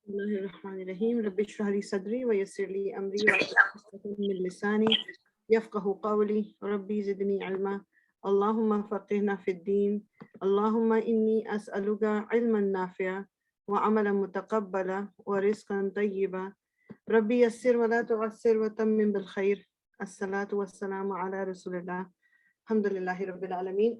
Bismillahirrahmanirrahim. Rabbi shrah li sadri wa yassir li amri wa hlul min lisani yafqahu qawli. Rabbi zidni ilma. Allahumma faqihna fid din. Allahumma inni as'aluka ilman nafi'a wa amalan mutaqabbala wa rizqan tayyiba. Rabbi yassir wa la tu'assir wa tammim bil khair. As-salatu was-salamu ala rasulillah. Alhamdulillahi rabbil alameen.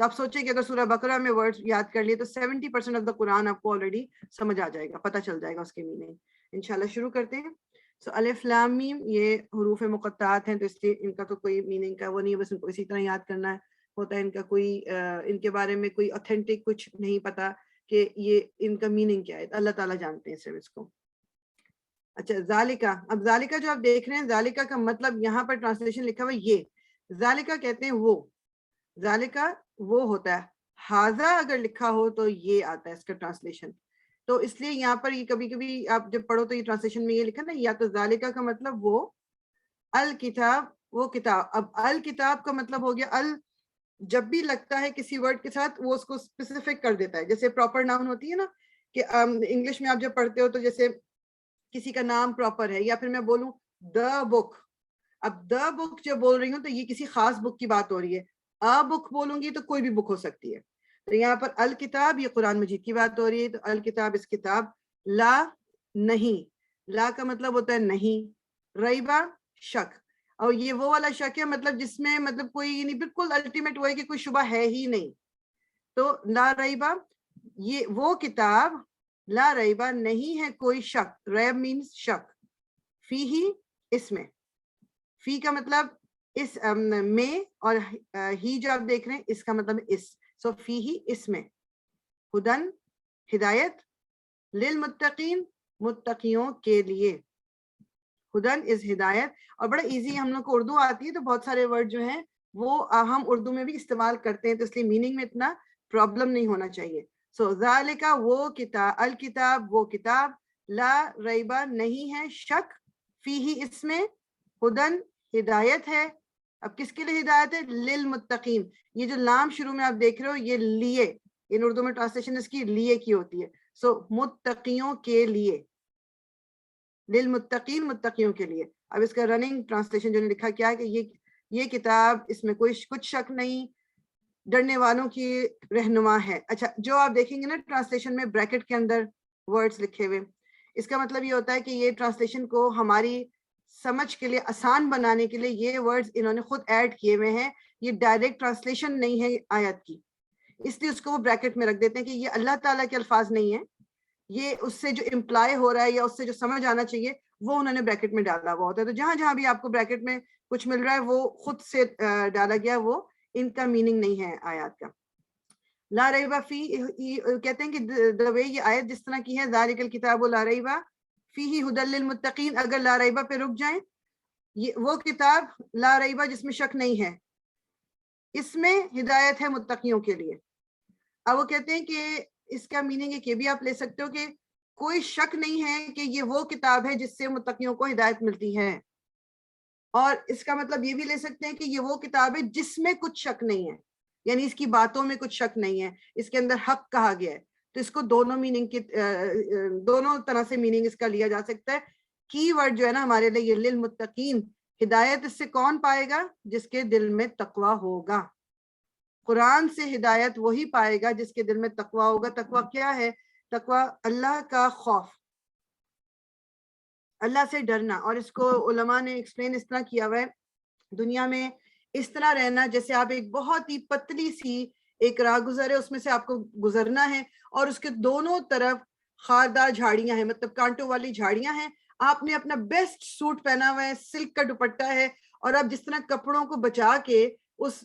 تو آپ سوچیں کہ اگر سورہ بقرہ میں word یاد کر لیے تو 70% آف دا قرآن آپ کو آلریڈی سمجھ آ جائے گا، پتہ چل جائے گا اس کے میننگ. انشاءاللہ شروع کرتے ہیں. سو الف لام میم یہ حروف مقطعات ہیں، تو اس لیے ان کا تو کوئی میننگ کا وہ نہیں ہے، بس ان کو اسی طرح یاد کرنا ہوتا ہے. ان کا کوئی ان کے بارے میں کوئی اوتھینٹک کچھ نہیں پتا کہ یہ ان کا میننگ کیا ہے، اللہ تعالیٰ جانتے ہیں صرف اس کو. اچھا ذالکہ، اب ذالکہ جو آپ دیکھ رہے ہیں، ذالکہ کا مطلب یہاں پر ٹرانسلیشن لکھا ہوا یہ، ذالکہ کہتے ہیں وہ، ذالکہ وہ ہوتا ہے. ہاذا اگر لکھا ہو تو یہ آتا ہے اس کا ٹرانسلیشن. تو اس لیے یہاں پر یہ کبھی کبھی آپ جب پڑھو تو یہ ٹرانسلیشن میں یہ لکھا نا، یا تو ذالکہ کا مطلب وہ، الکتاب وہ کتاب. اب الکتاب کا مطلب ہو گیا ال، جب بھی لگتا ہے کسی ورڈ کے ساتھ وہ اس کو اسپیسیفک کر دیتا ہے. جیسے پراپر ناؤن ہوتی ہے نا کہ انگلش میں آپ جب پڑھتے ہو تو جیسے کسی کا نام پراپر ہے، یا پھر میں بولوں دا بک، اب دا بک جب بول رہی ہوں تو یہ کسی خاص بک کی بات ہو رہی ہے. بک بولوں گی تو کوئی بھی بک ہو سکتی ہے. تو یہاں پر الکتاب یہ قرآن مجید کی بات ہو رہی ہے، تو الکتاب اس کتاب، لا نہیں، لا کا مطلب ہوتا ہے نہیں، ریبہ شک، اور یہ وہ والا شک ہے مطلب جس میں مطلب کوئی یعنی بالکل الٹیمیٹ وہ ہے کہ کوئی شبہ ہے ہی نہیں. تو لا ریبہ یہ وہ کتاب، لا ریبہ نہیں ہے کوئی شک، ریب مینز شک، فی ہی اس میں، فی کا مطلب اس میں، اور ہی جو آپ دیکھ رہے ہیں اس کا مطلب اس، سو فی ہی اس میں، ہدن ہدایت، للمتقین متقیوں کے لیے، ہدن از ہدایت. اور بڑا ایزی، ہم لوگ کو اردو آتی ہے تو بہت سارے ورڈ جو ہیں وہ ہم اردو میں بھی استعمال کرتے ہیں، تو اس لیے میننگ میں اتنا پرابلم نہیں ہونا چاہیے. سو ذالکہ وہ کتاب، الکتاب وہ کتاب، لا ریبہ نہیں ہے شک، فی ہی اس میں، ہدن ہدایت ہے. اب کس کے لیے ہدایت ہے؟ للمتقین. یہ جو لام شروع میں آپ دیکھ رہے ہو یہ لیے، ان اردو میں ٹرانسلیشن اس کی لیے کی ہوتی ہے. سو متقیوں کے لیے، للمتقین متقیوں کے لیے. اب اس کا رننگ ٹرانسلیشن جو نے لکھا کیا ہے کہ یہ کتاب اس میں کوئی کچھ شک نہیں، ڈرنے والوں کی رہنما ہے. اچھا جو آپ دیکھیں گے نا ٹرانسلیشن میں بریکٹ کے اندر ورڈز لکھے ہوئے، اس کا مطلب یہ ہوتا ہے کہ یہ ٹرانسلیشن کو ہماری سمجھ کے لیے آسان بنانے کے لیے یہ ورڈز انہوں نے خود ایڈ کیے ہوئے ہیں. یہ ڈائریکٹ ٹرانسلیشن نہیں ہے آیت کی، اس لیے اس کو وہ بریکٹ میں رکھ دیتے ہیں کہ یہ اللہ تعالیٰ کے الفاظ نہیں ہیں، یہ اس سے جو امپلائی ہو رہا ہے یا اس سے جو سمجھ آنا چاہیے وہ انہوں نے بریکٹ میں ڈالا ہوا ہوتا ہے. تو جہاں جہاں بھی آپ کو بریکٹ میں کچھ مل رہا ہے وہ خود سے ڈالا گیا، وہ ان کا میننگ نہیں ہے آیات کا. لا ریبہ فی، کہتے ہیں کہ the way یہ آیت جس طرح کی ہے، ذالک الکتاب لا ریبہ فیہ ھدی للمتقین، اگر لا ریبہ پہ رک جائیں، یہ وہ کتاب لا ریبہ جس میں شک نہیں ہے، اس میں ہدایت ہے متقیوں کے لیے. اب وہ کہتے ہیں کہ اس کا میننگ ایک یہ بھی آپ لے سکتے ہو کہ کوئی شک نہیں ہے کہ یہ وہ کتاب ہے جس سے متقیوں کو ہدایت ملتی ہے، اور اس کا مطلب یہ بھی لے سکتے ہیں کہ یہ وہ کتاب ہے جس میں کچھ شک نہیں ہے، یعنی اس کی باتوں میں کچھ شک نہیں ہے، اس کے اندر حق کہا گیا ہے. تو اس کو دونوں میننگ کی دونوں طرح سے میننگ اس کا لیا جا سکتا ہے. کی ورڈ جو ہے نا ہمارے لیے یہ للمتقین، ہدایت اس سے کون پائے گا؟ جس کے دل میں تقوی ہوگا. قرآن سے ہدایت وہی پائے گا جس کے دل میں تقوی ہوگا. تقوی کیا ہے؟ تقوی اللہ کا خوف، اللہ سے ڈرنا. اور اس کو علماء نے ایکسپلین اس طرح کیا ہوا ہے، دنیا میں اس طرح رہنا جیسے آپ ایک بہت ہی پتلی سی ایک راہ گزر ہے، اس میں سے آپ کو گزرنا ہے، اور اس کے دونوں طرف خاردار جھاڑیاں ہیں، مطلب کانٹوں والی جھاڑیاں ہیں. آپ نے اپنا بیسٹ سوٹ پہنا ہوا ہے، سلک کا دوپٹہ ہے، اور آپ جس طرح کپڑوں کو بچا کے اس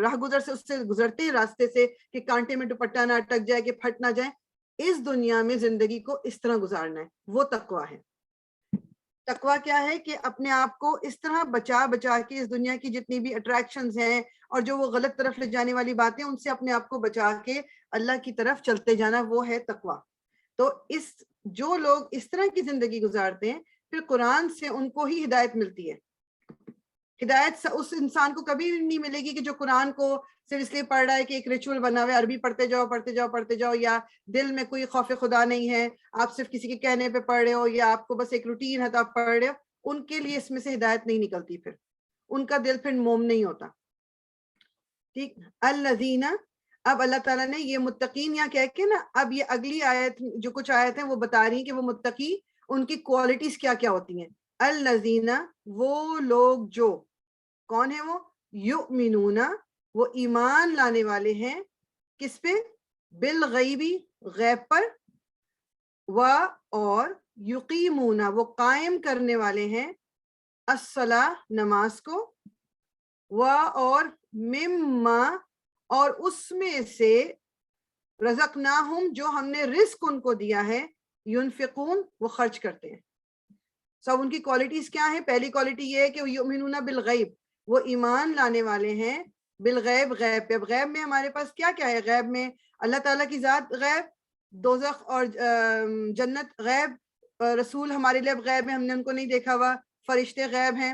راہ گزر سے اس سے گزرتے ہیں راستے سے کہ کانٹے میں دوپٹہ نہ اٹک جائے، کہ پھٹ نہ جائے، اس دنیا میں زندگی کو اس طرح گزارنا ہے، وہ تقویٰ ہے. تقویٰ کیا ہے؟ کہ اپنے آپ کو اس طرح بچا کے اس دنیا کی جتنی بھی اٹریکشنز ہیں اور جو وہ غلط طرف لے جانے والی باتیں، ان سے اپنے آپ کو بچا کے اللہ کی طرف چلتے جانا، وہ ہے تقویٰ. تو جو لوگ اس طرح کی زندگی گزارتے ہیں، پھر قرآن سے ان کو ہی ہدایت ملتی ہے. ہدایت اس انسان کو کبھی نہیں ملے گی کہ جو قرآن کو صرف اس لیے پڑھ رہا ہے کہ ایک ریچول بنا ہوا ہے، عربی پڑھتے جاؤ، یا دل میں کوئی خوف خدا نہیں ہے، آپ صرف کسی کے کہنے پہ پڑھ رہے ہو، یا آپ کو بس ایک روٹین ہے تو آپ پڑھ رہے ہو. ان کے لیے اس میں سے ہدایت نہیں نکلتی، پھر ان کا دل پھر موم نہیں ہوتا. ٹھیک. الذین، اب اللہ تعالیٰ نے یہ متقین یہاں کہہ کے نا، اب یہ اگلی آیت جو کچھ آیت ہیں وہ بتا رہی ہیں کہ وہ متقی ان کی کوالٹیز کیا کیا ہوتی ہیں. الذین، وہ لوگ جو، کون ہے وہ؟ یؤمنون، وہ ایمان لانے والے ہیں کس پہ؟ بالغیبی، غیب پر، اور یقیمون وہ قائم کرنے والے ہیں الصلاۃ نماز کو، اور مما اور اس میں سے رزقناہم جو ہم نے رزق ان کو دیا ہے، ينفقون وہ خرچ کرتے ہیں. سب ان کی کوالٹیز کیا ہیں؟ پہلی کوالٹی یہ ہے کہ یؤمنون بالغیب وہ ایمان لانے والے ہیں بالغیب، غیب پہ. غیب میں ہمارے پاس کیا کیا ہے؟ غیب میں اللہ تعالیٰ کی ذات غیب، دوزخ اور جنت غیب، رسول ہمارے لیے غیب ہے، ہم نے ان کو نہیں دیکھا ہوا، فرشتے غیب ہیں،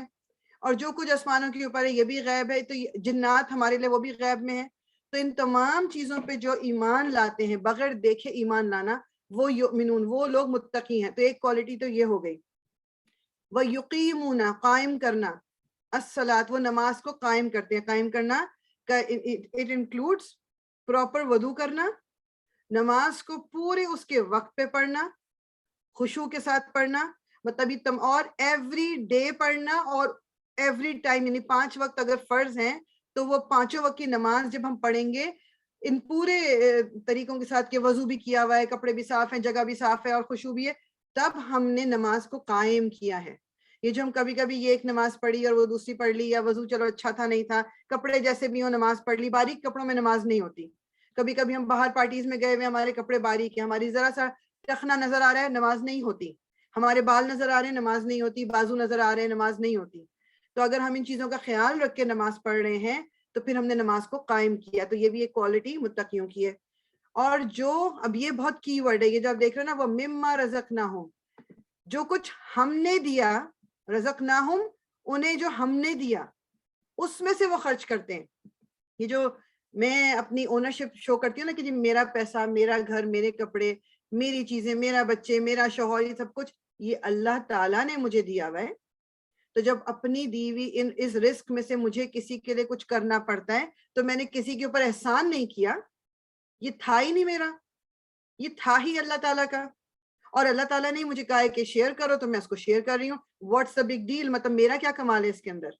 اور جو کچھ آسمانوں کے اوپر ہے یہ بھی غیب ہے، تو جنات ہمارے لیے وہ بھی غیب میں ہے. تو ان تمام چیزوں پہ جو ایمان لاتے ہیں بغیر دیکھے ایمان لانا، وہ یؤمنون وہ لوگ متقی ہیں. تو ایک کوالٹی تو یہ ہو گئی. وَيُقِيمُونَ قائم کرنا، الصلاۃ وہ نماز کو قائم کرتے ہیں. قائم کرنا اٹ انکلوڈس پراپر وضو کرنا، نماز کو پورے اس کے وقت پہ پڑھنا، خشوع کے ساتھ پڑھنا، مطلب اور ایوری ڈے پڑھنا، اور ایوری ٹائم، یعنی 5 وقت اگر فرض ہیں تو وہ 5 وقت کی نماز جب ہم پڑھیں گے ان پورے طریقوں کے ساتھ کہ وضو بھی کیا ہوا ہے، کپڑے بھی صاف ہیں، جگہ بھی صاف ہے، اور خشوع بھی ہے، تب ہم نے نماز کو قائم کیا ہے. یہ جو ہم کبھی کبھی یہ ایک نماز پڑھی اور وہ دوسری پڑھ لی، یا وضو چلو اچھا تھا نہیں تھا، کپڑے جیسے بھی ہوں نماز پڑھ لی، باریک کپڑوں میں نماز نہیں ہوتی. کبھی کبھی ہم باہر پارٹیز میں گئے ہوئے، ہمارے کپڑے باریک ہیں، ہماری ذرا سا ٹخنا نظر آ رہا ہے، نماز نہیں ہوتی. ہمارے بال نظر آ رہے ہیں، نماز نہیں ہوتی. بازو نظر آ رہے ہیں، نماز نہیں ہوتی. تو اگر ہم ان چیزوں کا خیال رکھ کے نماز پڑھ رہے ہیں تو پھر ہم نے نماز کو قائم کیا. تو یہ بھی ایک کوالٹی متقیوں کی ہے. اور جو اب یہ بہت کی ورڈ ہے، یہ جو آپ دیکھ رہے ہیں نا، وہ مما رزقناہم جو کچھ ہم نے دیا، رزقناہم انہیں جو ہم نے دیا اس میں سے وہ خرچ کرتے ہیں. یہ جو میں اپنی اونرشپ شو کرتی ہوں نا کہ جی میرا پیسہ، میرا گھر، میرے کپڑے، میری چیزیں، میرا بچے، میرا شوہر، یہ سب کچھ یہ اللہ تعالیٰ نے مجھے دیا ہوا ہے. تو جب اپنی دیوی اس رزق میں سے مجھے کسی کے لیے کچھ کرنا پڑتا ہے تو میں نے کسی کے اوپر احسان نہیں کیا، یہ تھا ہی نہیں میرا، یہ تھا ہی اللہ تعالیٰ کا. اور اللہ تعالیٰ نے مجھے کہا ہے کہ شیئر کرو تو میں اس کو شیئر کر رہی ہوں. واٹس اے بگ ڈیل، مطلب میرا کیا کمال ہے اس کے اندر.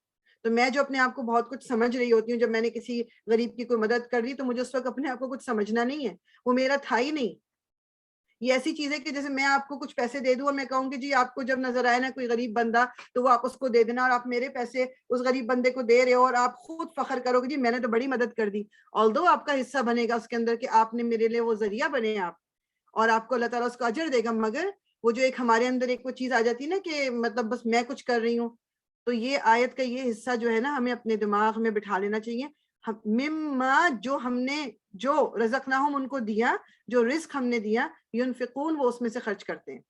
تو میں جو اپنے آپ کو بہت کچھ سمجھ رہی ہوتی ہوں، جب میں نے کسی غریب کی کوئی مدد کر دی تو مجھے اس وقت اپنے آپ کو کچھ سمجھنا نہیں ہے، وہ میرا تھا ہی نہیں. یہ ایسی چیز ہے کہ جیسے میں آپ کو کچھ پیسے دے دوں اور میں کہوں کہ جی آپ کو جب نظر آئے نا کوئی غریب بندہ تو وہ آپ اس کو دے دینا، اور آپ میرے پیسے اس غریب بندے کو دے رہے ہو اور آپ خود فخر کرو گے جی میں نے تو بڑی مدد کر دی. although آپ کا حصہ بنے گا اس کے اندر کہ آپ نے میرے لیے وہ ذریعہ بنے آپ، اور آپ کو اللہ تعالیٰ اس کو اجر دے گا، مگر وہ جو ایک ہمارے اندر ایک وہ چیز آ جاتی ہے نا کہ مطلب بس میں کچھ کر رہی ہوں. تو یہ آیت کا یہ حصہ جو ہے نا ہمیں اپنے دماغ میں بٹھا لینا چاہیے. مما جو ہم نے جو رزقناہم ان کو دیا، جو رزق ہم نے دیا، ينفقون وہ اس میں سے خرچ کرتے ہیں.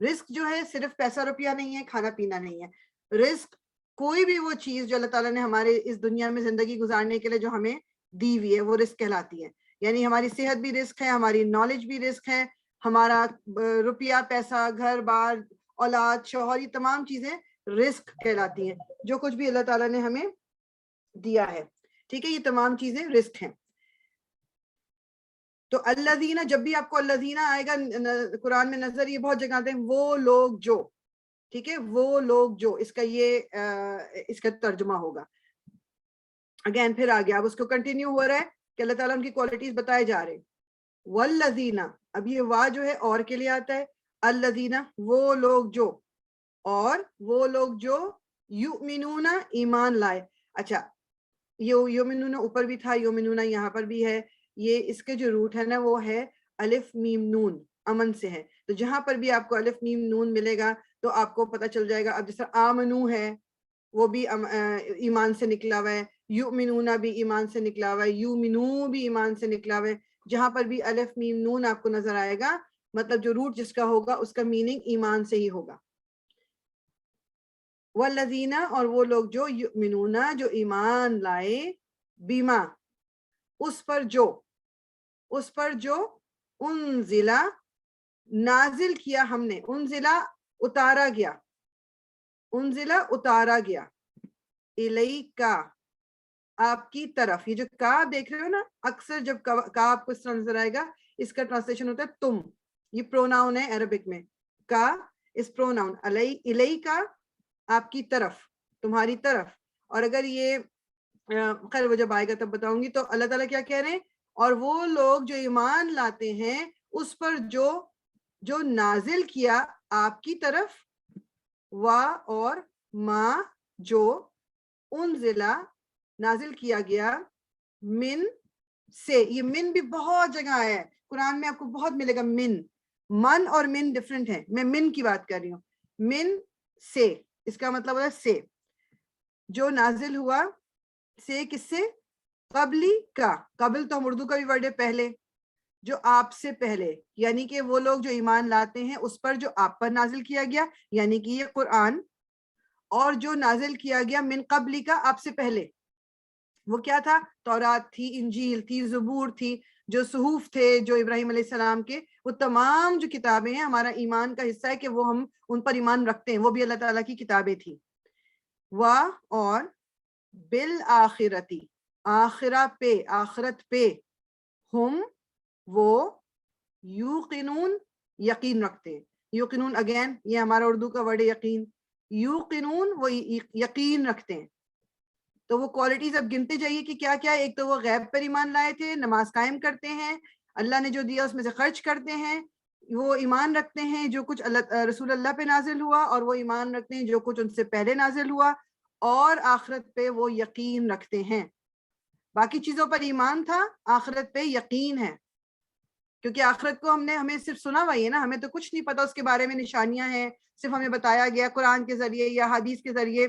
رزق جو ہے صرف پیسہ روپیہ نہیں ہے، کھانا پینا نہیں ہے. رزق کوئی بھی وہ چیز جو اللہ تعالیٰ نے ہمارے اس دنیا میں زندگی گزارنے کے لیے جو ہمیں دی ہوئی ہے وہ رزق کہلاتی ہے. یعنی ہماری صحت بھی رزق ہے، ہماری نالج بھی رزق ہے، ہمارا روپیہ، پیسہ، گھر بار، اولاد، شوہر، یہ تمام چیزیں رزق کہلاتی ہیں جو کچھ بھی اللہ تعالیٰ نے ہمیں دیا ہے. ٹھیک ہے، یہ تمام چیزیں رزق ہیں. تو الذین، جب بھی آپ کو الذین آئے گا قرآن میں نظر، یہ بہت جگہ آتے ہیں، وہ لوگ جو، ٹھیک ہے، وہ لوگ جو، اس کا یہ اس کا ترجمہ ہوگا. اگین پھر آگے اب اس کو کنٹینیو ہو رہا ہے کہ اللہ تعالیٰ ان کی کوالٹیز بتائے جا رہے ہیں. والذین، اب یہ وا جو ہے اور کے لیے آتا ہے. الذین وہ لوگ جو، اور وہ لوگ جو یؤمنون ایمان لائے. اچھا، یومنون اوپر بھی تھا، یومنون یہاں پر بھی ہے. یہ اس کے جو روٹ ہے نا وہ ہے الف میم نون، امن سے ہے. تو جہاں پر بھی آپ کو الف میم نون ملے گا تو آپ کو پتہ چل جائے گا. اب جیسے آمنو ہے وہ بھی ایمان سے نکلا ہوا ہے، یؤمنون بھی ایمان سے نکلا ہوا ہے، یؤمنو بھی ایمان سے نکلا ہوا ہے. جہاں پر بھی الف میم نون آپ کو نظر آئے گا مطلب جو روٹ جس کا ہوگا اس کا میننگ ایمان سے ہی ہوگا. والذین، اور وہ لوگ جو یؤمنون جو ایمان لائے، بیما اس پر جو انزلہ نازل کیا ہم نے، انزلہ اتارا گیا، انزلہ اتارا گیا، الیکا آپ کی طرف. یہ جو کا دیکھ رہے ہو نا، اکثر جب کا آپ کو اس طرح نظر آئے گا اس کا ٹرانسلیشن ہوتا ہے تم. یہ پروناؤن ہے عربک میں، کا اس پروناؤن، الیکا آپ کی طرف، تمہاری طرف. اور اگر یہ خیر وہ جب آئے گا تب بتاؤں گی. تو اللہ تعالیٰ کیا کہہ رہے ہیں, اور وہ لوگ جو ایمان لاتے ہیں اس پر جو نازل کیا آپ کی طرف, اور ما جو انزلہ نازل کیا گیا من سے. یہ من بھی بہت جگہ آیا ہے قرآن میں, آپ کو بہت ملے گا من اور من ڈفرنٹ ہے. میں من کی بات کر رہی ہوں. من سے اس کا مطلب ہے سے, جو نازل ہوا سے کس سے, قبلی کا. قبل تو ہم اردو کا بھی ورڈ ہے پہلے, جو آپ سے پہلے, یعنی کہ وہ لوگ جو ایمان لاتے ہیں اس پر جو آپ پر نازل کیا گیا, یعنی کہ یہ قرآن, اور جو نازل کیا گیا من قبلی کا آپ سے پہلے. وہ کیا تھا, تورات تھی, انجیل تھی, زبور تھی, جو صحف تھے جو ابراہیم علیہ السلام کے, وہ تمام جو کتابیں ہیں ہمارا ایمان کا حصہ ہے کہ وہ ہم ان پر ایمان رکھتے ہیں, وہ بھی اللہ تعالیٰ کی کتابیں تھیں. اور بالآخرتی آخرہ پہ, آخرت پہ, ہم وہ یوقنون یقین رکھتے ہیں. یوقنون اگین یہ ہمارا اردو کا ورڈ ہے یقین. یوقنون وہ یقین رکھتے ہیں. تو وہ کوالٹیز اب گنتے جائیے کہ کیا کیا ہے. ایک تو وہ غیب پر ایمان لائے تھے, نماز قائم کرتے ہیں, اللہ نے جو دیا اس میں سے خرچ کرتے ہیں, وہ ایمان رکھتے ہیں جو کچھ رسول اللہ پہ نازل ہوا, اور وہ ایمان رکھتے ہیں جو کچھ ان سے پہلے نازل ہوا, اور آخرت پہ وہ یقین رکھتے ہیں. باقی چیزوں پر ایمان تھا, آخرت پہ یقین ہے, کیونکہ آخرت کو ہمیں صرف سنا ہوا ہے نا, ہمیں تو کچھ نہیں پتا اس کے بارے میں. نشانیاں ہیں, صرف ہمیں بتایا گیا قرآن کے ذریعے یا حدیث کے ذریعے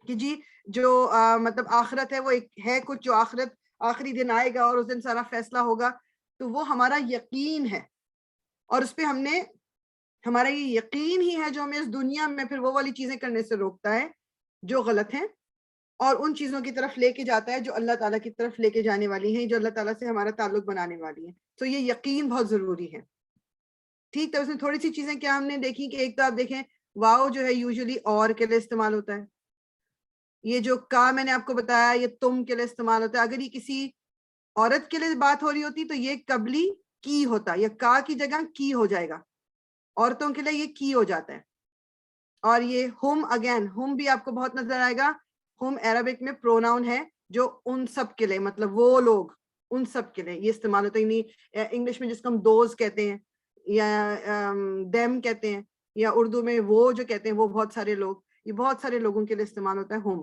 کہ جی جو مطلب آخرت ہے وہ ایک ہے کچھ, جو آخرت آخری دن آئے گا اور اس دن سارا فیصلہ ہوگا. تو وہ ہمارا یقین ہے, اور اس پہ ہمارا یہ یقین ہی ہے جو ہمیں اس دنیا میں پھر وہ والی چیزیں کرنے سے روکتا ہے جو غلط ہیں, اور ان چیزوں کی طرف لے کے جاتا ہے جو اللہ تعالیٰ کی طرف لے کے جانے والی ہیں, جو اللہ تعالیٰ سے ہمارا تعلق بنانے والی ہیں. تو یہ یقین بہت ضروری ہے. ٹھیک, تو اس میں تھوڑی سی چیزیں کیا ہم نے دیکھی کہ ایک تو آپ دیکھیں واؤ جو ہے یوزلی اور کے لیے استعمال ہوتا ہے. یہ جو کا میں نے آپ کو بتایا یہ تم کے لیے استعمال ہوتا ہے. اگر یہ کسی عورت کے لیے بات ہو رہی ہوتی تو یہ قبلی کی ہوتا, یا کا کی جگہ کی ہو جائے گا. عورتوں کے لیے یہ کی ہو جاتا ہے. اور یہ ہم اگین, ہم بھی آپ کو بہت نظر آئے گا. ہم عربک میں پروناؤن ہے جو ان سب کے لیے, مطلب وہ لوگ, ان سب کے لیے یہ استعمال ہوتا ہے. یعنی انگلش میں جس کو ہم دوز کہتے ہیں یا دیم کہتے ہیں, یا اردو میں وہ جو کہتے ہیں وہ بہت سارے لوگ, یہ بہت سارے لوگوں کے لیے استعمال ہوتا ہے ہم.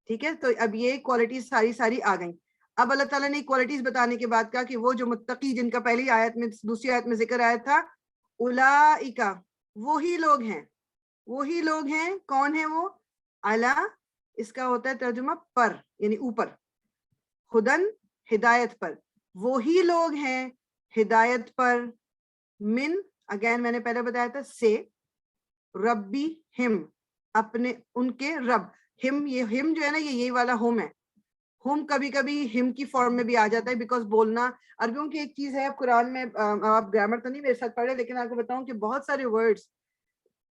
ٹھیک ہے, تو اب یہ کوالٹیز ساری آ گئیں. اب اللہ تعالیٰ نے کوالٹیز بتانے کے بعد کہا کہ وہ جو متقی جن کا پہلی آیت میں دوسری آیت میں ذکر آیا تھا, اولئک وہی لوگ ہیں. کون ہیں وہ؟ اعلیٰ, اس کا ہوتا ہے ترجمہ پر, یعنی اوپر, خدن ہدایت پر, وہی لوگ ہیں ہدایت پر, من اگین میں نے پہلے بتایا تھا سے, ربی ہم اپنے ان کے رب. ہم, یہ ہم جو ہے نا یہ یہی والا ہم ہے. ہم کبھی کبھی ہم کی فارم میں بھی آ جاتا ہے, بیکاز بولنا عربیوں کی ایک چیز ہے. قرآن میں آپ گرامر تو نہیں میرے ساتھ پڑھے, لیکن آپ کو بتاؤں کہ بہت سارے ورڈز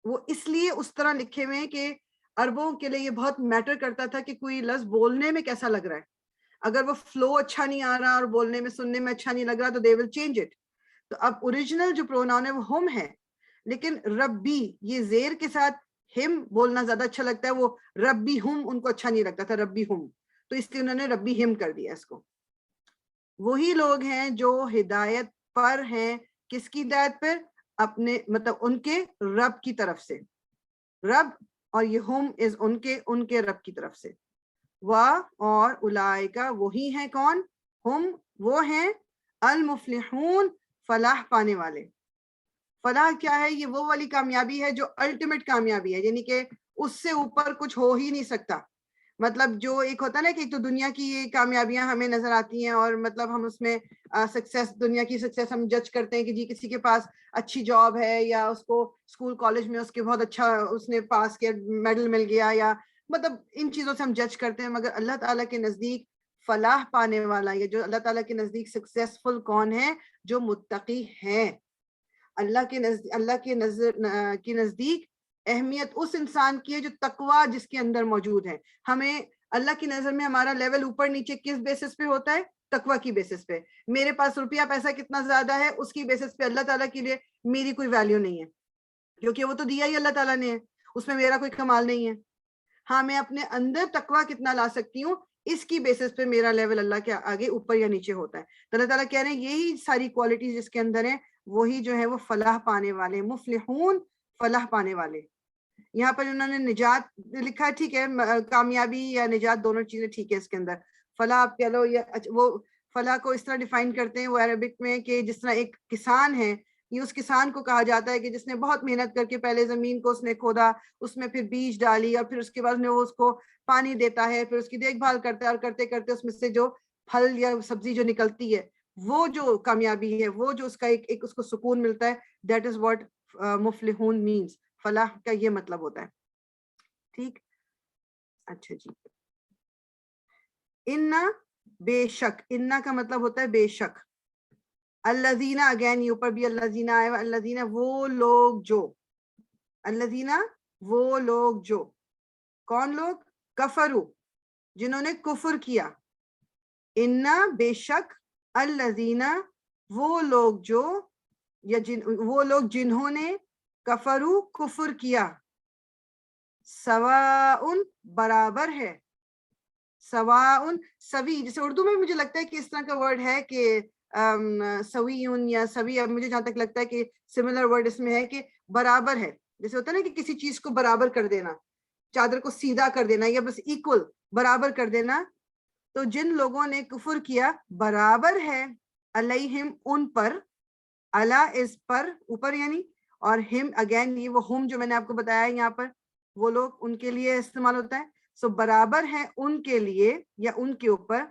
وہ اس لیے اس طرح لکھے ہوئے ہیں کہ عربوں کے لیے یہ بہت میٹر کرتا تھا کہ کوئی لفظ بولنے میں کیسا لگ رہا ہے. اگر وہ فلو اچھا نہیں آ رہا اور بولنے میں سننے میں اچھا نہیں لگ رہا تو they will change it. تو اب اوریجنل جو پروناؤن ہے وہ ہم ہے, لیکن ربی یہ زیر کے ساتھ ہم بولنا زیادہ اچھا لگتا ہے. وہ ربی ہم ان کو اچھا نہیں لگتا تھا, ربی ہم, تو اس لیے انہوں نے ربی ہم کر دیا اس کو. وہی لوگ ہیں جو ہدایت پر ہیں. کس کی ہدایت پر؟ اپنے مطلب ان کے رب کی طرف سے. رب, اور یہ ہم از ان کے رب کی طرف سے. اور اولئکا وہی ہیں کون؟ ہم وہ ہیں المفلحون فلاح پانے والے. فلاح کیا ہے؟ یہ وہ والی کامیابی ہے جو الٹیمیٹ کامیابی ہے, یعنی کہ اس سے اوپر کچھ ہو ہی نہیں سکتا. مطلب جو ایک ہوتا ہے نا کہ ایک تو دنیا کی یہ کامیابیاں ہمیں نظر آتی ہیں, اور مطلب ہم اس میں سکسیس, دنیا کی سکسیس ہم جج کرتے ہیں کہ جی کسی کے پاس اچھی جاب ہے, یا اس کو اسکول کالج میں اس کے بہت اچھا اس نے پاس کیا, میڈل مل گیا, یا مطلب ان چیزوں سے ہم جج کرتے ہیں. مگر اللہ تعالیٰ کے نزدیک فلاح پانے والا, یا جو اللہ تعالیٰ کے نزدیک سکسیسفل کون ہے؟ جو متقی ہیں. اللہ کے نزدیک اہمیت اس انسان کی ہے جو تقوی جس کے اندر موجود ہے. ہمیں اللہ کی نظر میں ہمارا لیول اوپر نیچے کس بیسس پہ ہوتا ہے؟ تقوی کی بیسس پہ. میرے پاس روپیہ پیسہ کتنا زیادہ ہے اس کی بیسس پہ اللہ تعالیٰ کے لیے میری کوئی ویلیو نہیں ہے, کیونکہ وہ تو دیا ہی اللہ تعالیٰ نے ہے, اس میں میرا کوئی کمال نہیں ہے. ہاں میں اپنے اندر تقویٰ کتنا لا سکتی ہوں اس کی بیسس پہ میرا لیول اللہ کے آگے اوپر یا نیچے ہوتا ہے. تو اللہ تعالیٰ کہہ رہے ہیں یہی ساری کوالٹیز جس کے اندر ہیں وہی جو ہے وہ فلاح پانے والے, مفلحون فلاح پانے والے. یہاں پر انہوں نے نجات لکھا ہے, ٹھیک ہے, کامیابی یا نجات دونوں چیزیں ٹھیک ہے اس کے اندر. فلاح آپ کہہ لو یا وہ فلاح کو اس طرح ڈیفائن کرتے ہیں وہ عربک میں کہ جس طرح ایک کسان ہے, یہ اس کسان کو کہا جاتا ہے کہ جس نے بہت محنت کر کے پہلے زمین کو اس نے کھودا, اس میں پھر بیج ڈالی اور پھر اس کے بعد وہ اس کو پانی دیتا ہے, پھر اس کی دیکھ بھال کرتا ہے اور کرتے کرتے اس میں سے جو پھل یا سبزی جو نکلتی ہے وہ جو کامیابی ہے, وہ جو اس کا ایک اس کو سکون ملتا ہے, دیٹ از واٹ مفلحون مینس. فلاح کا یہ مطلب ہوتا ہے. ٹھیک, اچھا جی. انا بے شک, انا کا مطلب ہوتا ہے بے شک. الذین, اگین یہ اوپر بھی الذین آئے, الذین وہ لوگ جو, الذین وہ لوگ جو, کون لوگ؟ کفرو جنہوں نے کفر کیا. انا بے شک, الذین وہ لوگ جو, یا وہ لوگ جنہوں نے کفرو کفر کیا. سواء برابر ہے, سواء سوی, جیسے اردو میں مجھے لگتا ہے کہ اس طرح کا ورڈ ہے کہ سویون یا سوی, اب مجھے جہاں تک لگتا ہے کہ سملر ورڈ اس میں ہے کہ برابر ہے. جیسے ہوتا ہے نا کہ کسی چیز کو برابر کر دینا, چادر کو سیدھا کر دینا یا بس ایکول برابر کر دینا. تو جن لوگوں نے کفر کیا برابر ہے, علیہم ان پر, علی اس پر اوپر یعنی, اور ہم اگین یہ وہ ہم جو میں نے آپ کو بتایا یہاں پر وہ لوگ ان کے لیے استعمال ہوتا ہے. سو برابر ہے ان کے لیے یا ان کے اوپر,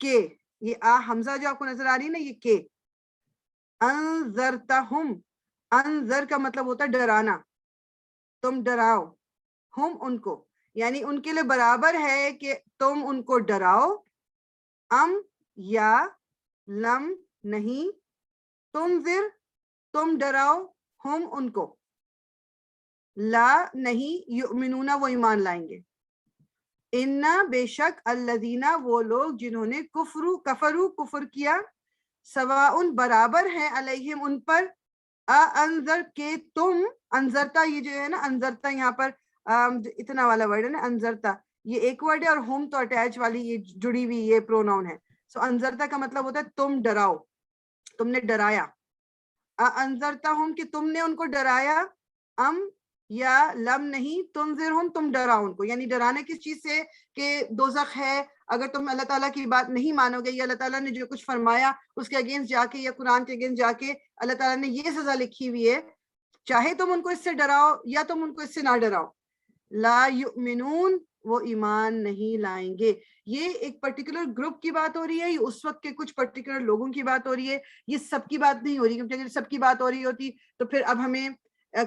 کے, یہ حمزہ جو آپ کو نظر آ رہی ہے نا یہ کے, انذرتہم, انذر کا مطلب ہوتا ہے ڈرانا, تم ڈراؤ, ہم ان کو, یعنی ان کے لیے برابر ہے کہ تم ان کو ڈراؤ, یا لم نہیں, تنذر تم ڈراؤ, ہم ان کو, لا نہیں, یؤمنون وہ ایمان لائیں گے. انا بے شک, الذین وہ لوگ جنہوں نے کفرو کفر کیا, سواء برابر ہے, علیہم ان پر, انذر کے تم, انذرتا یہ جو ہے نا انذرتا یہاں پر اتنا والا ورڈ ہے نا انذرتا, یہ ایک ورڈ ہے, اور ہم تو اٹیچ والی یہ جڑی ہوئی یہ پروناؤن ہے. سو انذرتا کا مطلب ہوتا ہے تم ڈراؤ, تم نے ڈرایا. انذرتا ہم کہ تم نے ان کو ڈرایا, یا لم نہیں, تنذرہم تم ڈراؤ ان کو, یعنی ڈرانا کس چیز سے کہ دوزخ ہے, اگر تم اللہ تعالیٰ کی بات نہیں مانو گے یا اللہ تعالیٰ نے جو کچھ فرمایا اس کے اگینسٹ جا کے یا قرآن کے اگینسٹ جا کے اللہ تعالیٰ نے یہ سزا لکھی ہوئی ہے, چاہے تم ان کو اس سے ڈراؤ یا تم ان کو اس سے نہ ڈراؤ. لا یؤمنون وہ ایمان نہیں لائیں گے. یہ ایک پرٹیکولر گروپ کی بات ہو رہی ہے, یہ اس وقت کے کچھ پرٹیکولر لوگوں کی بات ہو رہی ہے, یہ سب کی بات نہیں ہو رہی, کیونکہ اگر سب کی بات ہو رہی ہوتی تو پھر اب ہمیں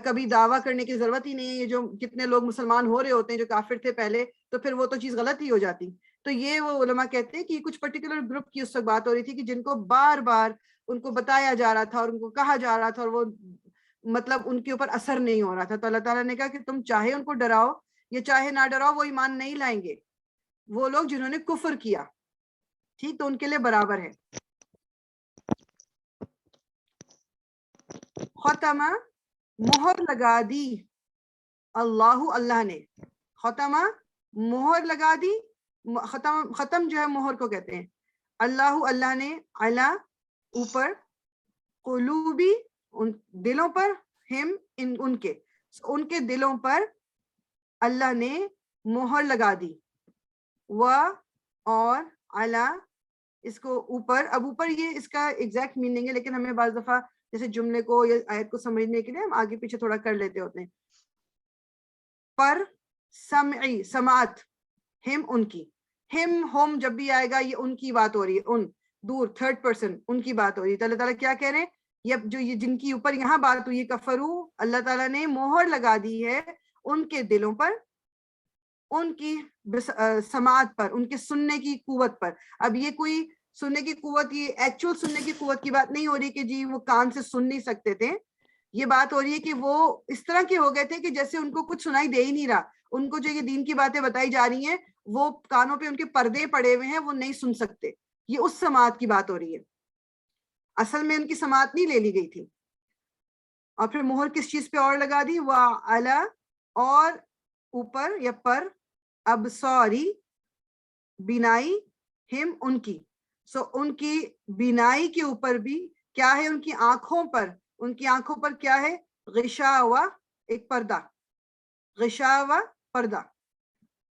کبھی دعویٰ کرنے کی ضرورت ہی نہیں ہے. یہ جو کتنے لوگ مسلمان ہو رہے ہوتے ہیں جو کافر تھے پہلے, تو پھر وہ تو چیز غلط ہی ہو جاتی. تو یہ وہ علماء کہتے ہیں کہ یہ کچھ پرٹیکولر گروپ کی اس وقت بات ہو رہی تھی کہ جن کو بار بار ان کو بتایا جا رہا تھا اور ان کو کہا جا رہا تھا, اور وہ مطلب ان کے اوپر اثر نہیں ہو رہا تھا. تو اللہ تعالیٰ نے کہا کہ تم چاہے ان کو ڈراؤ یا چاہے نہ ڈراؤ وہ ایمان نہیں لائیں گے, وہ لوگ جنہوں نے کفر کیا. ٹھیک, تو ان کے لیے برابر ہے. ختمہ مہر لگا دی, اللہ نے, ختمہ مہر لگا دی, ختم جو ہے مہر کو کہتے ہیں, اللہ نے, علی اوپر, قلوبی ان دلوں پر, ہم ان کے دلوں پر اللہ نے مہر لگا دی, اور علی اس کو اوپر. اب اوپر یہ اس کا ایگزیکٹ میننگ ہے, لیکن ہمیں بعض دفعہ جیسے جملے کو یا آیت کو سمجھنے کے لیے ہم آگے پیچھے تھوڑا کر لیتے ہوتے ہیں. پر سمعی, سماعت, ہم ان کی, ہم جب بھی آئے گا یہ ان کی بات ہو رہی ہے, ان دور تھرڈ پرسن ان کی بات ہو رہی ہے. تو اللہ تعالیٰ کیا کہہ رہے ہیں, یہ جن کی اوپر یہاں بات ہوئی ہے کفرو, اللہ تعالیٰ نے مہر لگا دی ہے ان کے دلوں پر, ان کی سماعت پر, ان کے سننے کی قوت پر. اب یہ کوئی سننے کی قوت, یہ ایکچوئل سننے کی قوت کی بات نہیں ہو رہی کہ جی وہ کان سے سن نہیں سکتے تھے. یہ بات ہو رہی ہے کہ وہ اس طرح کے ہو گئے تھے کہ جیسے ان کو کچھ سنائی دے ہی نہیں رہا. ان کو جو یہ دین کی باتیں بتائی جا رہی ہیں وہ کانوں پہ ان کے پردے پڑے ہوئے ہیں, وہ نہیں سن سکتے. یہ اس سماعت کی بات ہو رہی ہے, اصل میں ان کی سماعت نہیں لے لی گئی تھی. اور پھر مہر کس چیز پہ اور لگا دی, وعلی, اور اوپر یا پر, ابصاری بینائی, ہم ان کی, سو ان کی بینائی کے اوپر بھی کیا ہے, ان کی آنکھوں پر کیا ہے, غشاوہ, ایک پردہ, غشاوہ پردہ.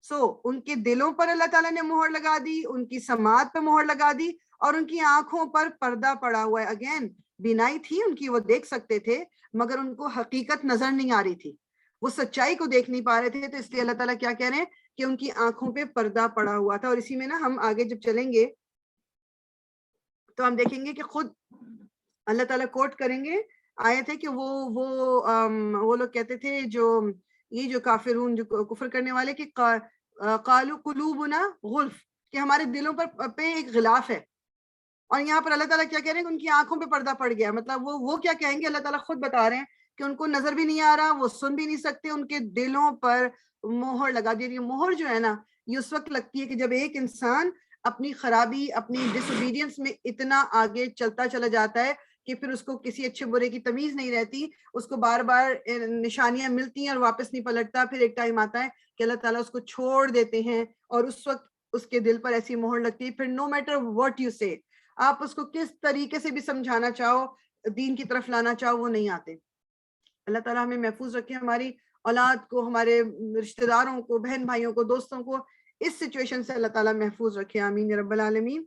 سو ان کے دلوں پر اللہ تعالیٰ نے مہر لگا دی, ان کی سماعت پہ مہر لگا دی, اور ان کی آنکھوں پر پردہ پڑا ہوا ہے. اگین بینائی تھی ان کی, وہ دیکھ سکتے تھے, مگر ان کو حقیقت نظر نہیں آ رہی تھی, وہ سچائی کو دیکھ نہیں پا رہے تھے. تو اس لیے اللہ تعالیٰ کیا کہہ رہے ہیں کہ ان کی آنکھوں پہ پردہ پڑا ہوا تھا. اور اسی میں نا ہم آگے جب چلیں گے تو ہم دیکھیں گے کہ خود اللہ تعالیٰ کوٹ کریں گے آیت ہے کہ وہ لوگ کہتے تھے, جو کافرون, جو کفر کرنے والے, کہ قالوا قلوبنا غلف, کہ ہمارے دلوں پہ ایک غلاف ہے. اور یہاں پر اللہ تعالیٰ کیا کہہ رہے ہیں کہ ان کی آنکھوں پہ پردہ پڑ گیا. مطلب وہ کیا کہیں گے, اللہ تعالیٰ خود بتا رہے ہیں کہ ان کو نظر بھی نہیں آ رہا, وہ سن بھی نہیں سکتے, ان کے دلوں پر مہر لگا دی. یہ مہر جو ہے نا, یہ اس وقت لگتی ہے کہ جب ایک انسان اپنی خرابی, اپنی ڈس اوبیڈینس میں اتنا آگے چلتا چلا جاتا ہے کہ پھر اس کو کسی اچھے برے کی تمیز نہیں رہتی, اس کو بار بار نشانیاں ملتی ہیں اور واپس نہیں پلٹتا. پھر ایک ٹائم آتا ہے کہ اللہ تعالیٰ اس کو چھوڑ دیتے ہیں, اور اس وقت اس کے دل پر ایسی مہر لگتی ہے, پھر نو میٹر واٹ یو سے, آپ اس کو کس طریقے سے بھی سمجھانا چاہو, دین کی طرف لانا چاہو, وہ نہیں آتے. اللہ تعالیٰ ہمیں محفوظ رکھے, ہماری اولاد کو, ہمارے رشتہ داروں کو, بہن بھائیوں کو, دوستوں کو اس سچویشن سے اللہ تعالیٰ محفوظ رکھے, آمین یا رب العالمین.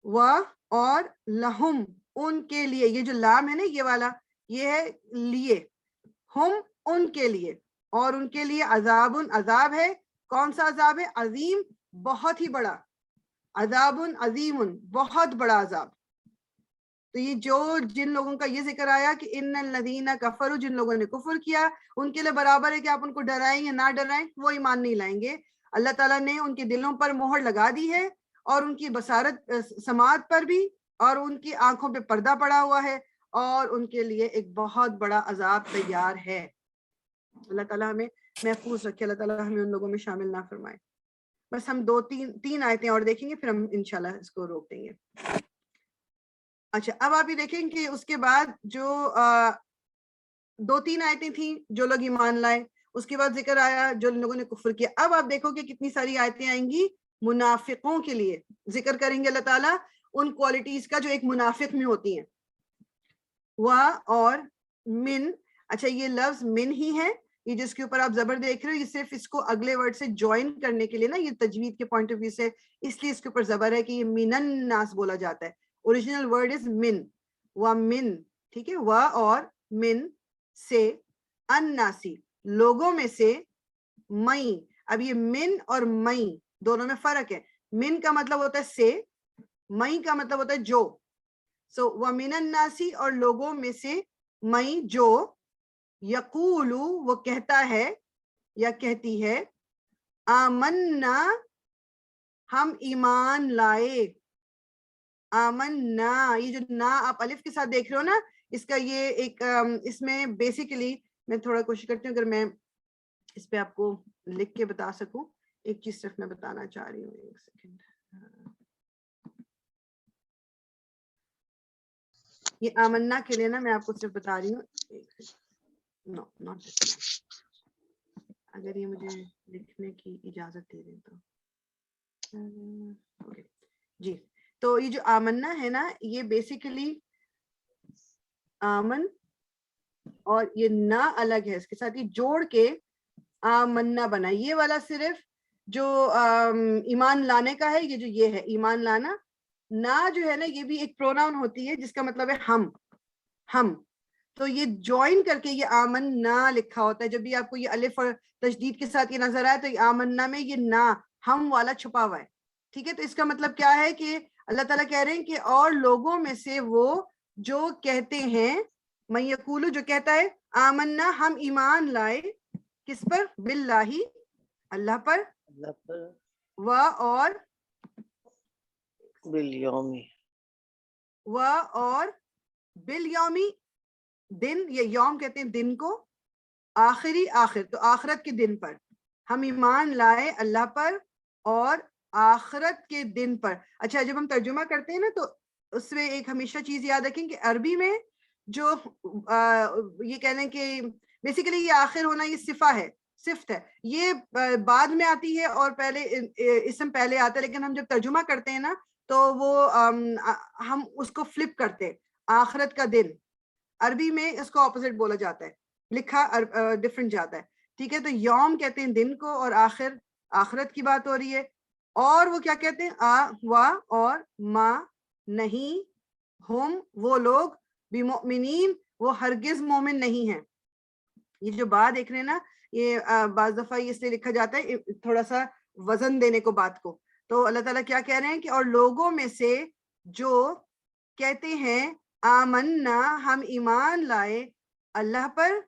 اور لہم, ان کے لیے, یہ جو لام ہے نا یہ والا, یہ ہے لیے, ہم ان کے لیے, اور ان کے لیے عذاب, عذاب ہے. کون سا عذاب ہے؟ عظیم, بہت ہی بڑا, عذاب عظیم, بہت بڑا عذاب. تو یہ جن لوگوں کا یہ ذکر آیا کہ ان الذین کفروا, جن لوگوں نے کفر کیا, ان کے لیے برابر ہے کہ آپ ان کو ڈرائیں یا نہ ڈرائیں, وہ ایمان نہیں لائیں گے. اللہ تعالیٰ نے ان کے دلوں پر مہر لگا دی ہے, اور ان کی بصارت, سماعت پر بھی, اور ان کی آنکھوں پہ پردہ پڑا ہوا ہے, اور ان کے لیے ایک بہت بڑا عذاب تیار ہے. اللہ تعالیٰ ہمیں محفوظ رکھے, اللہ تعالیٰ ہمیں ان لوگوں میں شامل نہ فرمائے. بس ہم تین آیتیں اور دیکھیں گے, پھر ہم انشاءاللہ اس کو روک دیں گے. اچھا, اب آپ یہ دیکھیں کہ اس کے بعد جو 2-3 آیتیں تھیں جو لوگ ایمان لائے, اس کے بعد ذکر آیا جو لوگوں نے کفر کیا. اب آپ دیکھو کہ کتنی ساری آیتیں آئیں گی منافقوں کے لیے, ذکر کریں گے اللہ تعالیٰ ان کوالٹیز کا جو ایک منافق میں ہوتی ہیں. اور من, اچھا یہ لفظ من ہی ہے, یہ جس کے اوپر آپ زبر دیکھ رہے ہو, یہ صرف اس کو اگلے ورڈ سے جوائن کرنے کے لیے نا, یہ تجوید کے پوائنٹ آف ویو سے اس لیے اس کے اوپر زبر ہے کہ یہ من الناس بولا جاتا ہے. اوریجنل ورڈ از من, ومن, ٹھیک ہے, اور من سے, الناسی, لوگوں میں سے, مئی. اب یہ من اور مئی دونوں میں فرق ہے. من کا مطلب ہوتا ہے سے, مئی کا مطلب ہوتا ہے جو. سو ومن الناسی, اور لوگوں میں سے, مئی جو, یقولو, وہ کہتا ہے یا کہتی ہے, آمنا, ہم ایمان لائے. آمنا, یہ جو نا آپ الف کے ساتھ دیکھ رہے ہو نا, اس کا یہ ایک, اس میں بیسیکلی میں تھوڑا کوشش کرتی ہوں اگر میں اس پہ آپ کو لکھ کے بتا سکوں. ایک چیز صرف میں بتانا چاہ رہی ہوں, ایک سیکنڈ. یہ آمنا کے لیے نا میں آپ کو صرف بتا رہی ہوں, نو ناٹ دس, اگر یہ مجھے لکھنے کی اجازت دے دیں تو جی. تو یہ جو آمنا ہے نا, یہ بیسیکلی آمن اور یہ نا الگ ہے, اس کے ساتھ یہ جوڑ کے آمنا بنا. یہ والا صرف جو ایمان لانے کا ہے, یہ جو یہ ہے ایمان لانا. نا جو ہے نا, یہ بھی ایک پروناؤن ہوتی ہے جس کا مطلب ہے ہم. تو یہ جوائن کر کے یہ آمنا لکھا ہوتا ہے. جب بھی آپ کو یہ الف اور تشدید کے ساتھ یہ نظر آئے تو یہ آمنا میں یہ نا, ہم والا چھپا ہوا ہے, ٹھیک ہے. تو اس کا مطلب کیا ہے کہ اللہ تعالیٰ کہہ رہے ہیں کہ اور لوگوں میں سے وہ جو کہتے ہیں, میں یقولو, جو کہتا ہے, آمنا, ہم ایمان لائے, کس پر؟ باللہ, اللہ پر, اور بالیومی, اور بالیومی, دن, یہ یوم کہتے ہیں دن کو, آخری, آخر, تو آخرت کے دن پر ہم ایمان لائے, اللہ پر اور آخرت کے دن پر. اچھا, جب ہم ترجمہ کرتے ہیں نا تو اس میں ایک ہمیشہ چیز یاد رکھیں کہ عربی میں جو یہ کہہ لیں کہ بیسیکلی یہ آخر ہونا یہ صفہ ہے. صفت ہے. یہ بعد میں آتی ہے اور پہلے اسم پہلے آتا ہے, لیکن ہم جب ترجمہ کرتے ہیں نا تو وہ ہم اس کو فلپ کرتے, آخرت کا دن. عربی میں اس کو اپوزٹ بولا جاتا ہے, لکھا ڈفرنٹ جاتا ہے. ٹھیک ہے, تو یوم کہتے ہیں دن کو, اور آخر آخرت کی بات ہو رہی ہے. اور وہ کیا کہتے ہیں, وا اور ما نہیں, ہم وہ لوگ, بمؤمنین وہ ہرگز مومن نہیں ہیں. یہ جو بات دیکھ رہے ہیں نا, یہ بعض دفعہ اس لیے لکھا جاتا ہے تھوڑا سا وزن دینے کو بات کو. تو اللہ تعالیٰ کیا کہہ رہے ہیں کہ اور لوگوں میں سے جو کہتے ہیں آمنا ہم ایمان لائے اللہ پر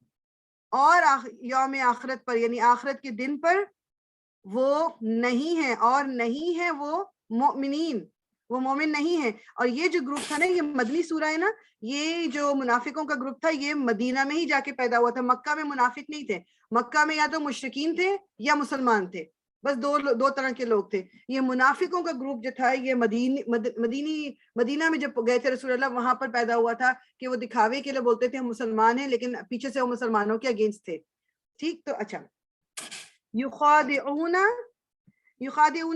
اور یوم آخرت پر, یعنی آخرت کے دن پر, وہ نہیں ہے اور نہیں ہے وہ مؤمنین, وہ مومن نہیں ہے. اور یہ جو گروپ تھا نا, یہ مدنی سورہ ہے نا, یہ جو منافقوں کا گروپ تھا یہ مدینہ میں ہی جا کے پیدا ہوا تھا. مکہ میں منافق نہیں تھے, مکہ میں یا تو مشرکین تھے یا مسلمان تھے, بس دو طرح کے لوگ تھے. یہ منافقوں کا گروپ جو تھا یہ مدینہ میں جب گئے تھے رسول اللہ, وہاں پر پیدا ہوا تھا کہ وہ دکھاوے کے لیے بولتے تھے ہم مسلمان ہیں, لیکن پیچھے سے وہ مسلمانوں کے اگینسٹ تھے. ٹھیک, تو اچھا, یخادعون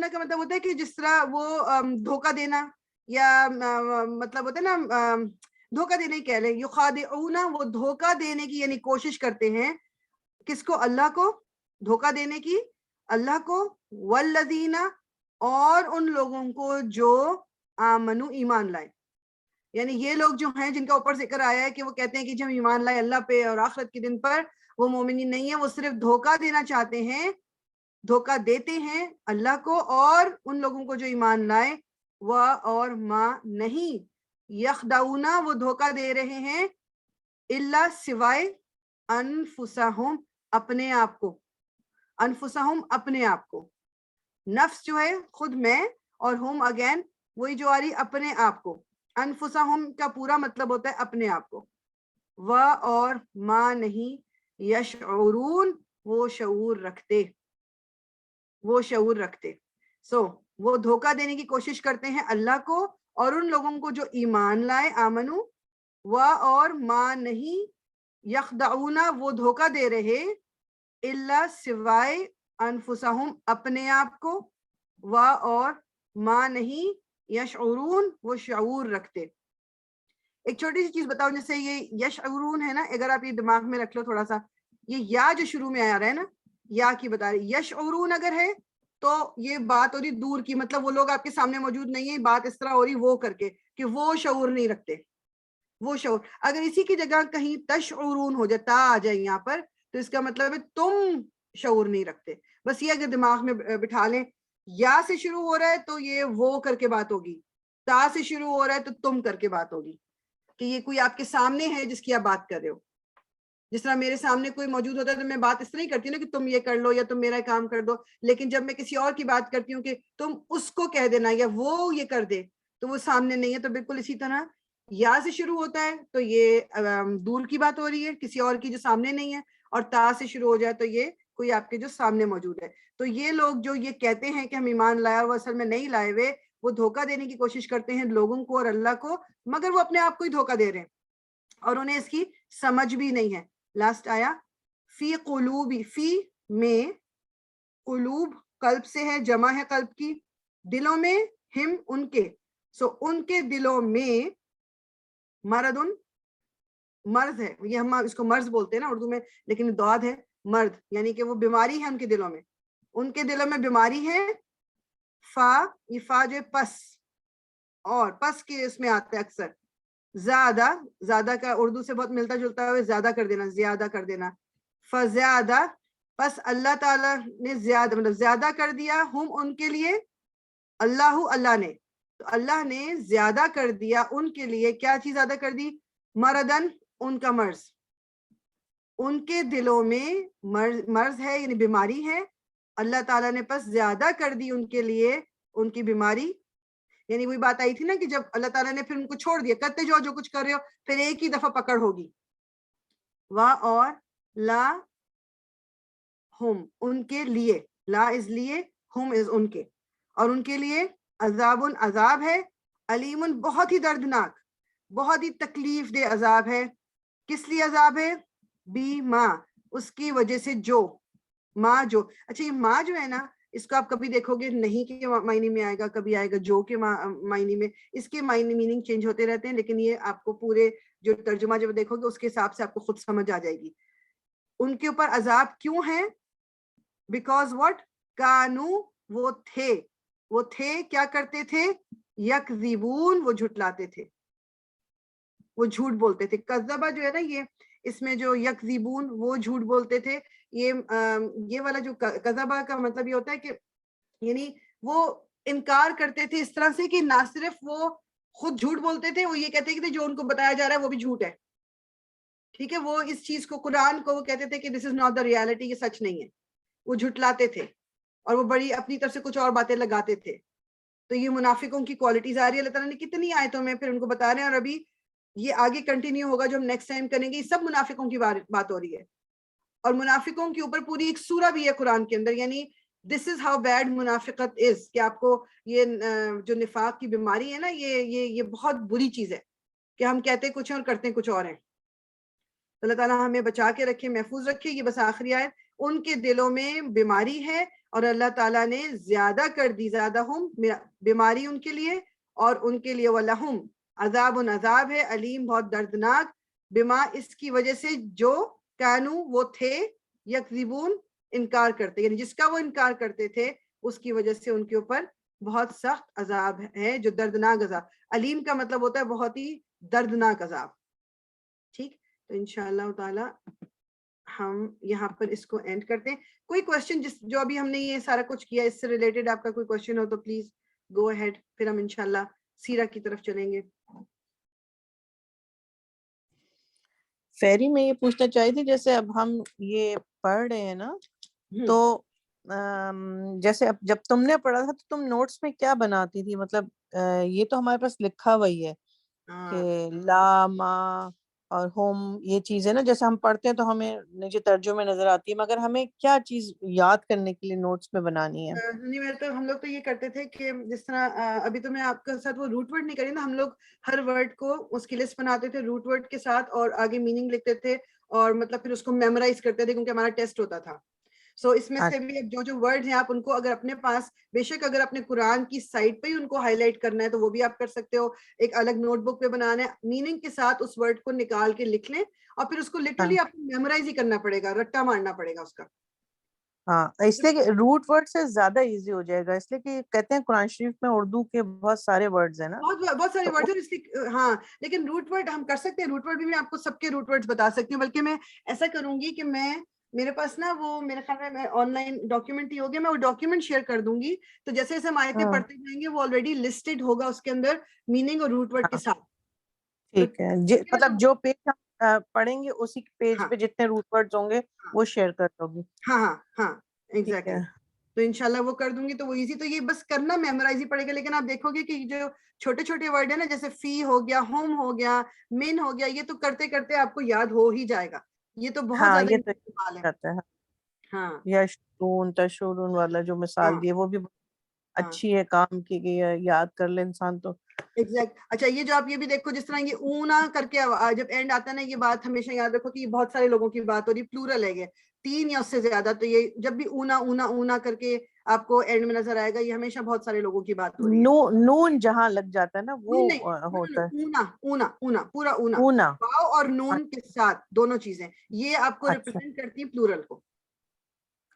کا مطلب ہوتا ہے کہ جس طرح وہ دھوکہ دینا, یا مطلب ہوتا ہے نا دھوکہ دینے کہہ لیں. یخادعون وہ دھوکہ دینے کی یعنی کوشش کرتے ہیں, کس کو, اللہ کو, دھوکہ دینے کی اللہ کو. والذین اور ان لوگوں کو جو آمنو ایمان لائے, یعنی یہ لوگ جو ہیں جن کا اوپر ذکر آیا ہے کہ وہ کہتے ہیں کہ جب ایمان لائے اللہ پہ اور آخرت کے دن پر, وہ مومنین نہیں ہیں, وہ صرف دھوکہ دینا چاہتے ہیں, دھوکہ دیتے ہیں اللہ کو اور ان لوگوں کو جو ایمان لائے. وہ اور ما نہیں, یخدعون وہ دھوکہ دے رہے ہیں, الا سوائے, انفسہم اپنے آپ کو, انفسہم اپنے آپ کو. نفس جو ہے خود میں, اور ہم اگین وہی جو آ رہی اپنے آپ کو. انفسہم کا پورا مطلب ہوتا ہے اپنے آپ کو. و اور ما نہیں, یشعرون وہ شعور رکھتے, وہ شعور رکھتے. وہ دھوکہ دینے کی کوشش کرتے ہیں اللہ کو اور ان لوگوں کو جو ایمان لائے, آمنو. و اور ما نہیں, یخدعون وہ دھوکہ دے رہے, الا سوائے, انفسہم اپنے آپ کو. و اور ما نہیں, یشعرون وہ شعور رکھتے. ایک چھوٹی سی چیز بتاؤ, جیسے یہ یشعرون ہے نا, اگر آپ یہ دماغ میں رکھ لو تھوڑا سا, یہ یا جو شروع میں آ رہا ہے نا, یا کی بتا رہی. یشعرون اگر ہے تو یہ بات ہو رہی دور کی, مطلب وہ لوگ آپ کے سامنے موجود نہیں ہیں, بات اس طرح ہو رہی وہ کر کے کہ وہ شعور نہیں رکھتے, وہ شعور. اگر اسی کی جگہ کہیں تشعرون ہو جائے, تا آ جائے یہاں پر, تو اس کا مطلب ہے تم شعور نہیں رکھتے. بس یہ اگر دماغ میں بٹھا لیں, یا سے شروع ہو رہا ہے تو یہ وہ کر کے بات ہوگی, تا سے شروع ہو رہا ہے تو تم کر کے بات ہوگی, کہ یہ کوئی آپ کے سامنے ہے جس کی آپ بات کر رہے ہو. جس طرح میرے سامنے کوئی موجود ہوتا ہے تو میں بات اس طرح ہی کرتی ہوں نا کہ تم یہ کر لو یا تم میرا کام کر دو, لیکن جب میں کسی اور کی بات کرتی ہوں کہ تم اس کو کہہ دینا یا وہ یہ کر دے, تو وہ سامنے نہیں ہے. تو بالکل اسی طرح یا سے شروع ہوتا ہے تو یہ دور کی بات ہو رہی ہے, کسی اور کی جو سامنے نہیں ہے, اور تا سے شروع ہو جائے تو یہ کوئی آپ کے جو سامنے موجود ہے. تو یہ لوگ جو یہ کہتے ہیں کہ ہم ایمان لائے اور وہ اصل میں نہیں لائے ہوئے, وہ دھوکہ دینے کی کوشش کرتے ہیں لوگوں کو اور اللہ کو, مگر وہ اپنے آپ کو ہی دھوکہ دے رہے ہیں اور انہیں اس کی سمجھ بھی نہیں ہے. لاسٹ آیا فی قلوب, فی میں, قلوب قلب سے ہے, جمع ہے قلب کی, دلوں میں, ہم ان کے, ان کے دلوں میں, مردن مرض ہے, یہ ہم اس کو مرض بولتے ہیں نا اردو میں, لیکن دعاد ہے مرد, یعنی کہ وہ بیماری ہے ان کے دلوں میں, ان کے دلوں میں بیماری ہے. فا, یہ فا جو پس, اور پس کے اس میں آتا ہے اکثر. زیادہ, زیادہ کا اردو سے بہت ملتا جلتا ہے, زیادہ کر دینا, زیادہ کر دینا. فزیادہ, پس اللہ تعالیٰ نے زیادہ, مطلب زیادہ کر دیا, ہم ان کے لیے, اللہ نے, تو اللہ نے زیادہ کر دیا ان کے لیے. کیا چیز زیادہ کر دی؟ مردن, ان کا مرض, ان کے دلوں میں مرض ہے یعنی بیماری ہے. اللہ تعالیٰ نے پس زیادہ کر دی ان کے لیے ان کی بیماری. یعنی وہی بات آئی تھی نا کہ جب اللہ تعالیٰ نے پھر ان کو چھوڑ دیا, کرتے جاؤ جو کچھ کر رہے ہو, پھر ایک ہی دفعہ پکڑ ہوگی. وا اور لا, ہم ان کے لیے, لا از لیے, ہم از ان کے, اور ان کے لیے عذاب, عذاب ہے, علیم بہت ہی دردناک, بہت ہی تکلیف دہ عذاب ہے. کس لیے عذاب ہے؟ بی ما, اس کی وجہ سے جو, ماں جو. اچھا یہ ماں جو ہے نا اس کو آپ کبھی دیکھو گے نہیں کے معنی میں آئے گا, کبھی آئے گا جو کے معنی میں, اس کے معنی میننگ چینج ہوتے رہتے ہیں, لیکن یہ آپ کو پورے جو ترجمہ جب دیکھو گے اس کے حساب سے آپ کو خود سمجھ آ جائے گی. ان کے اوپر عذاب کیوں ہے؟ بیکاز واٹ کانو, وہ تھے کیا کرتے تھے, یکذبون, وہ جھٹلاتے تھے, وہ جھوٹ بولتے تھے. کذبہ جو ہے نا یہ اس میں جو یکذبون وہ جھوٹ بولتے تھے, یہ والا جو کذبہ کا مطلب یہ ہوتا ہے کہ یعنی وہ انکار کرتے تھے اس طرح سے کہ نہ صرف وہ خود جھوٹ بولتے تھے, وہ یہ کہتے تھے جو ان کو بتایا جا رہا ہے وہ بھی جھوٹ ہے. ٹھیک ہے, وہ اس چیز کو قرآن کو وہ کہتے تھے کہ دس از ناٹ دا ریالٹی, یہ سچ نہیں ہے, وہ جھٹلاتے تھے اور وہ بڑی اپنی طرف سے کچھ اور باتیں لگاتے تھے. تو یہ منافقوں کی کوالٹیز آ رہی ہے, اللہ تعالیٰ نے کتنی آیتوں میں پھر ان کو بتا رہے ہیں, اور ابھی یہ آگے کنٹینیو ہوگا جو ہم نیکسٹ ٹائم کریں گے. یہ سب منافقوں کی بات ہو رہی ہے, اور منافقوں کے اوپر پوری ایک سورہ بھی ہے قرآن کے اندر, یعنی دس از ہاؤ بیڈ منافقت از, کہ آپ کو یہ جو نفاق کی بیماری ہے نا یہ بہت بری چیز ہے کہ ہم کہتے کچھ ہیں اور کرتے کچھ اور ہیں. اللہ تعالیٰ ہمیں بچا کے رکھے, محفوظ رکھے. یہ بس آخری آیت, ان کے دلوں میں بیماری ہے اور اللہ تعالیٰ نے زیادہ کر دی, زیادہ ہم بیماری ان کے لیے, اور ان کے لیے وَلَهُمْ عذاب ہے, علیم بہت دردناک, بما اس کی وجہ سے جو کانو وہ تھے, یکذبون انکار کرتے, یعنی جس کا وہ انکار کرتے تھے اس کی وجہ سے ان کے اوپر بہت سخت عذاب ہے, جو دردناک عذاب. علیم کا مطلب ہوتا ہے بہت ہی دردناک عذاب. ٹھیک, تو انشاءاللہ تعالی ہم یہاں پر اس کو اینڈ کرتے ہیں. کوئی کوشچن جو ابھی ہم نے یہ سارا کچھ کیا اس سے ریلیٹڈ آپ کا کوئی کوشچن ہو تو پلیز گو اہیڈ, پھر ہم انشاءاللہ سیرہ کی طرف چلیں گے. فیری میں یہ پوچھنا چاہیے تھی, جیسے اب ہم یہ پڑھ رہے ہیں نا, تو جیسے اب جب تم نے پڑھا تھا تو تم نوٹس میں کیا بناتی تھی؟ مطلب یہ تو ہمارے پاس لکھا ہوا ہی ہے کہ لا ما اور ہوم, یہ چیزیں نا جیسے ہم پڑھتے ہیں تو ہمیں نیچے ترجمے نظر آتی ہے, مگر ہمیں کیا چیز یاد کرنے کے لیے نوٹس میں بنانی ہے؟ نہیں, تو ہم لوگ تو یہ کرتے تھے کہ جس طرح ابھی تو میں آپ کے ساتھ وہ روٹ ورڈ نہیں کری نا, ہم لوگ ہر ورڈ کو اس کی لسٹ بناتے تھے روٹ ورڈ کے ساتھ, اور آگے میننگ لکھتے تھے, اور مطلب پھر اس کو میمورائز کرتے تھے کیونکہ ہمارا ٹیسٹ ہوتا تھا. سو اس میں سے بھی جو ورڈ ہیں آپ ان کو اگر اپنے پاس, بے شک اگر اپنے قرآن کی سائٹ پہ ہی ان کو ہائی لائٹ کرنا ہے تو وہ بھی آپ کر سکتے ہو, ایک الگ نوٹ بک پہ بنانا ہے, میننگ کے ساتھ اس ورڈ کو نکال کے لکھ لیں, اور پھر اس کو لٹرلی آپ کو میمورائز ہی کرنا پڑے گا, رٹا مارنا پڑے گا اس کا. ہاں, اس لیے کہ روٹ ورڈ سے زیادہ ایزی ہو جائے گا, اس لیے کہ کہتے ہیں قرآن شریف میں اردو کے بہت سارے ورڈز ہیں نا, بہت سارے ورڈ ہیں اس لیے. ہاں, لیکن روٹ ورڈ ہم کر سکتے ہیں, روٹ ورڈ بھی میں آپ کو سب کے روٹ ورڈ بتا سکتی ہوں, بلکہ میں ایسا کروں گی کہ میرے پاس نا وہ میرے خیال میں آن لائن ڈاکیومنٹ ہی ہو گیا, میں وہ ڈاکیومنٹ شیئر کر دوں گی, تو جیسے جیسے ہم آیتیں پڑھتے جائیں گے وہ آلریڈی لسٹڈ ہوگا اس کے اندر میننگ اور روٹ ورڈ کے ساتھ. ٹھیک ہے, مطلب جو پیج ہم پڑھیں گے اسی پیج پہ جتنے روٹ ورڈز ہوں گے وہ شیئر کر دو گی. ہاں ایگزیکٹلی, تو انشاءاللہ وہ کر دوں گی, تو وہ ایزی. تو یہ بس کرنا میمورائز ہی پڑے گا, لیکن آپ دیکھو گے کہ جو چھوٹے چھوٹے ورڈ ہیں نا, جیسے فی ہو گیا, ہوم ہو گیا, مین ہو گیا, یہ تو کرتے کرتے آپ کو یاد ہو ہی جائے گا. یہ تو بہت زیادہ استعمال ہے. ہاں, یشتون تشورون والا جو مثال دی ہے وہ بھی اچھی ہے, کام کی گئی ہے, یاد کر لے انسان تو. ایگزیکٹ. اچھا, یہ جو آپ یہ بھی دیکھو جس طرح یہ اونا کر کے جب اینڈ آتا ہے نا, یہ بات ہمیشہ یاد رکھو کہ یہ بہت سارے لوگوں کی بات ہو رہی ہے, پلورل ہے, یہ 3 یا اس سے زیادہ, تو یہ جب بھی اونا اونا اونا کر کے آپ کو اینڈ میں نظر آئے گا, یہ ہمیشہ بہت سارے لوگوں کی بات ہو رہی ہے. نون جہاں لگ جاتا ہے نا وہ ہوتا ہے اونا اونا اونا, پورا اونا, اونا. واو اور نون کے ساتھ دونوں چیزیں, یہ آپ کو ریپرزینٹ کرتی ہیں پلورل کو.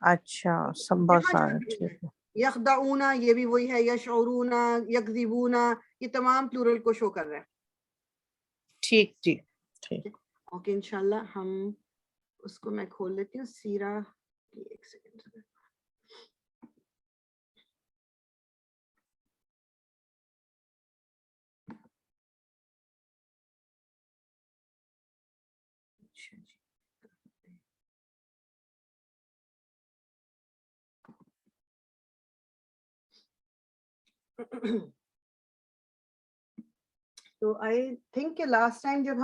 اچھا, بہت سارے. ٹھیک ہے. یخدعون, یہ بھی وہی ہے, یشعرون, یکذبون, یہ تمام پلورل کو شو کر رہا ہے. ٹھیک ٹھیک ٹھیک. اوکے, انشاءاللہ ہم اس کو میں کھول لیتی ہوں سیرہ کی. ایک سیکنڈ. تو آئی تھنک کہ لاسٹ ٹائم جب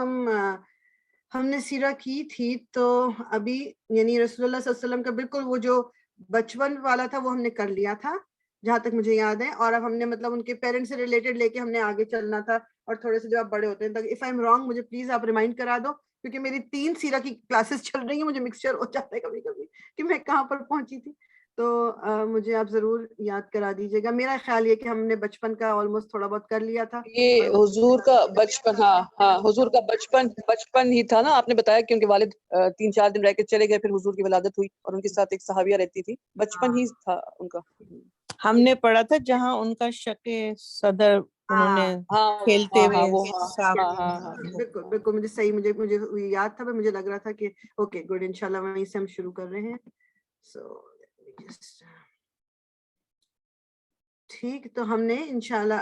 ہم نے سیرہ کی تھی تو ابھی یعنی رسول اللہ صلی اللہ علیہ وسلم کا بالکل وہ جو بچپن والا تھا وہ ہم نے کر لیا تھا جہاں تک مجھے یاد ہے, اور اب ہم نے مطلب ان کے پیرنٹس سے ریلیٹڈ لے کے ہم نے آگے چلنا تھا, اور تھوڑے سے جو آپ بڑے ہوتے ہیں, اف آئی ایم رانگ مجھے پلیز آپ ریمائنڈ کرا دو, کیونکہ میری 3 سیرہ کی کلاسز چل رہی ہیں, مجھے مکسچر ہو جاتا ہے کبھی کبھی کہ میں کہاں پر پہنچی تھی. تو مجھے آپ ضرور یاد کرا دیجیے گا. میرا خیال یہ کہ ہم نے بچپن کا آلموسٹ تھوڑا بہت کر لیا تھا. یہ حضور کا بچپن, ہاں حضور کا بچپن ہی تھا نا, آپ نے بتایا, کیونکہ والد 3-4 دن رہ کے چلے گئے, پھر حضور کی ولادت ہوئی اور ان کے ساتھ ایک صحابیہ رہتی تھی, بچپن ہی تھا ان کا. ہم نے پڑھا تھا جہاں ان کا شک صدر انہوں نے کھیلتے ہوئے بالکل بالکل مجھے صحیح, مجھے یاد تھا, مجھے لگ رہا تھا کہ اوکے گڈ, انشاءاللہ وہیں سے ہم شروع کر رہے ہیں. سو ٹھیک, تو ہم نے انشاءاللہ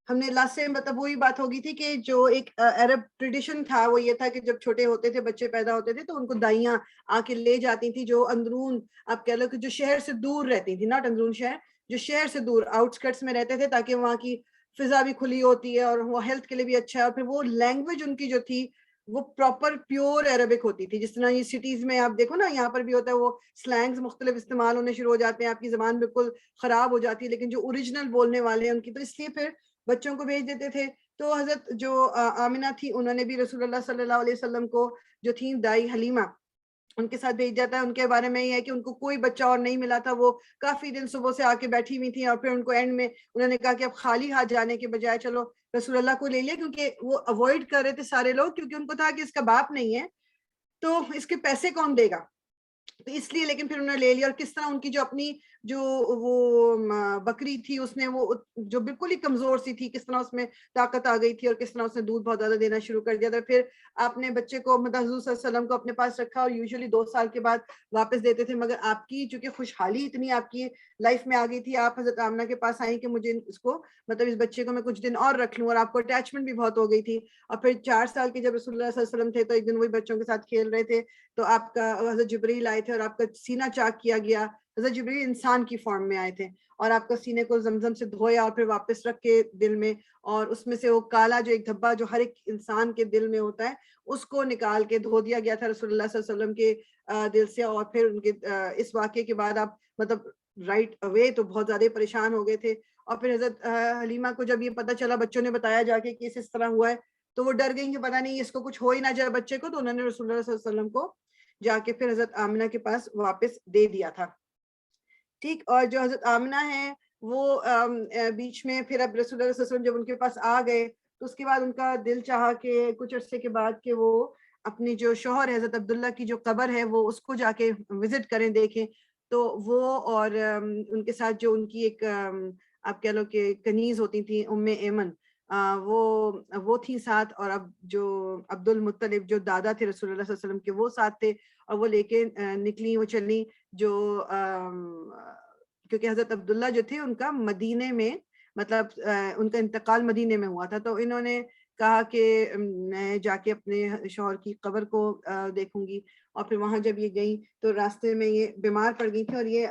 ہم نے لاسٹ سے مطلب وہی بات ہوگی تھی کہ جو ایک عرب ٹریڈیشن تھا وہ یہ تھا کہ جب چھوٹے ہوتے تھے, بچے پیدا ہوتے تھے, تو ان کو دائیاں آ کے لے جاتی تھی جو اندرون, آپ کہہ لو کہ جو شہر سے دور رہتی تھی, ناٹ اندرون شہر, جو شہر سے دور آؤٹسکرٹس میں رہتے تھے, تاکہ وہاں کی فضا بھی کھلی ہوتی ہے اور وہ ہیلتھ کے لیے بھی اچھا ہے. اور پھر وہ لینگویج ان کی جو تھی وہ پراپر پیور عربک ہوتی تھی. جس طرح یہ سٹیز میں آپ دیکھو نا, یہاں پر بھی ہوتا ہے, وہ سلینگز مختلف استعمال ہونے شروع ہو جاتے ہیں, آپ کی زبان بالکل خراب ہو جاتی ہے, لیکن جو اوریجنل بولنے والے ہیں ان کی, تو اس لیے پھر بچوں کو بھیج دیتے تھے. تو حضرت جو آمنہ تھی, انہوں نے بھی رسول اللہ صلی اللہ علیہ وسلم کو جو تھی دائی حلیمہ, ان کے ساتھ بھیج جاتا ہے. ان کے بارے میں یہ ہے کہ ان کو کوئی بچہ اور نہیں ملا تھا, وہ کافی دن صبح سے آ کے بیٹھی ہوئی تھی, اور پھر ان کو اینڈ میں انہوں نے کہا کہ اب خالی ہاتھ جانے کے بجائے چلو رسول اللہ کو لے لیا, کیونکہ وہ اوائڈ کر رہے تھے سارے لوگ, کیونکہ ان کو تھا کہ اس کا باپ نہیں ہے تو اس کے پیسے کون دے گا, تو اس لیے. لیکن پھر انہوں نے لے لیا. اور کس طرح ان کی جو اپنی جو وہ بکری تھی, اس نے وہ جو بالکل ہی کمزور سی تھی, کس طرح اس میں طاقت آ گئی تھی, اور کس طرح اس نے دودھ بہت زیادہ دینا شروع کر دیا تھا. پھر آپ نے بچے کو حضور صلی اللہ علیہ وسلم کو اپنے پاس رکھا, اور یوزلی 2 سال کے بعد واپس دیتے تھے. مگر آپ کی چونکہ خوشحالی اتنی آپ کی لائف میں آ گئی تھی, آپ حضرت آمنہ کے پاس آئیں کہ مجھے اس کو مطلب اس بچے کو میں کچھ دن اور رکھ لوں, اور آپ کو اٹیچمنٹ بھی بہت ہو گئی تھی. اور پھر 4 سال کے جب رسول اللہ صلی اللہ علیہ وسلم تھے, تو ایک دن وہی بچوں کے ساتھ کھیل رہے تھے, تو آپ کا حضرت جبریل آئے تھے اور آپ کا سینہ چاک کیا گیا. حضرت جبریل انسان کی فارم میں آئے تھے, اور آپ کا سینے کو زمزم سے دھویا, اور پھر واپس رکھ کے دل میں, اور اس میں سے وہ کالا جو ایک دھبا جو ہر ایک انسان کے دل میں ہوتا ہے, اس کو نکال کے دھو دیا گیا تھا رسول اللہ صلی اللہ علیہ وسلم کے دل سے. اور پھر ان کے اس واقعے کے بعد آپ مطلب رائٹ اوے تو بہت زیادہ پریشان ہو گئے تھے. اور پھر حضرت حلیمہ کو جب یہ پتہ چلا, بچوں نے بتایا جا کے کہ اس طرح ہوا ہے, تو وہ ڈر گئیں کہ پتہ نہیں اس کو کچھ ہو ہی نہ جائے بچے کو. تو انہوں نے رسول اللہ صلی اللہ علیہ وسلم کو جا کے پھر حضرت آمنہ کے پاس واپس دے دیا تھا. ٹھیک, اور جو حضرت آمنہ ہیں وہ بیچ میں پھر اب رسول اللہ صلی اللہ علیہ وسلم جب ان کے پاس آ گئے, تو اس کے بعد ان کا دل چاہا کہ کچھ عرصے کے بعد کہ وہ اپنی جو شوہر ہے حضرت عبداللہ کی جو قبر ہے وہ اس کو جا کے وزٹ کریں, دیکھیں. تو وہ اور ان کے ساتھ جو ان کی ایک آپ کہہ لو کہ کنیز ہوتی تھیں, ام ایمن, وہ تھی ساتھ, اور اب جو عبد المطلب جو دادا تھے رسول اللہ صلی اللہ علیہ وسلم کے, وہ ساتھ تھے, اور وہ لے کے نکلی, وہ چلی جو کیونکہ حضرت عبداللہ جو تھے ان کا مدینے میں مطلب ان کا انتقال مدینے میں ہوا تھا. تو انہوں نے کہا کہ میں جا کے اپنے شوہر کی قبر کو دیکھوں گی. اور پھر وہاں جب یہ گئیں تو راستے میں یہ بیمار پڑ گئی تھی, اور یہ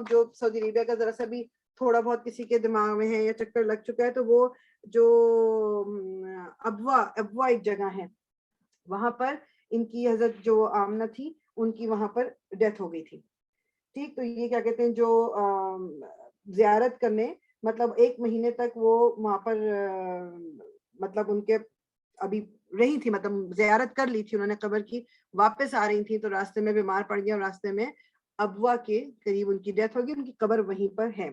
جو سعودی عربیہ کا ذرا سا بھی تھوڑا بہت کسی کے دماغ میں ہے یا چکر لگ چکا ہے, تو وہ جو ابوا ایک جگہ ہے, وہاں پر ان کی حضرت جو آمنہ تھی ان کی وہاں پر ڈیتھ ہو گئی تھی. ٹھیک, تو یہ کیا کہتے ہیں جو زیارت کرنے مطلب 1 مہینے تک وہ وہاں پر مطلب ان کے ابھی رہی تھی, مطلب زیارت کر لی تھی انہوں نے قبر کی, واپس آ رہی تھی, تو راستے میں بیمار پڑ گیا, اور راستے میں ابوا کے قریب ان کی ڈیتھ ہوگی, ان کی قبر وہیں پر ہے.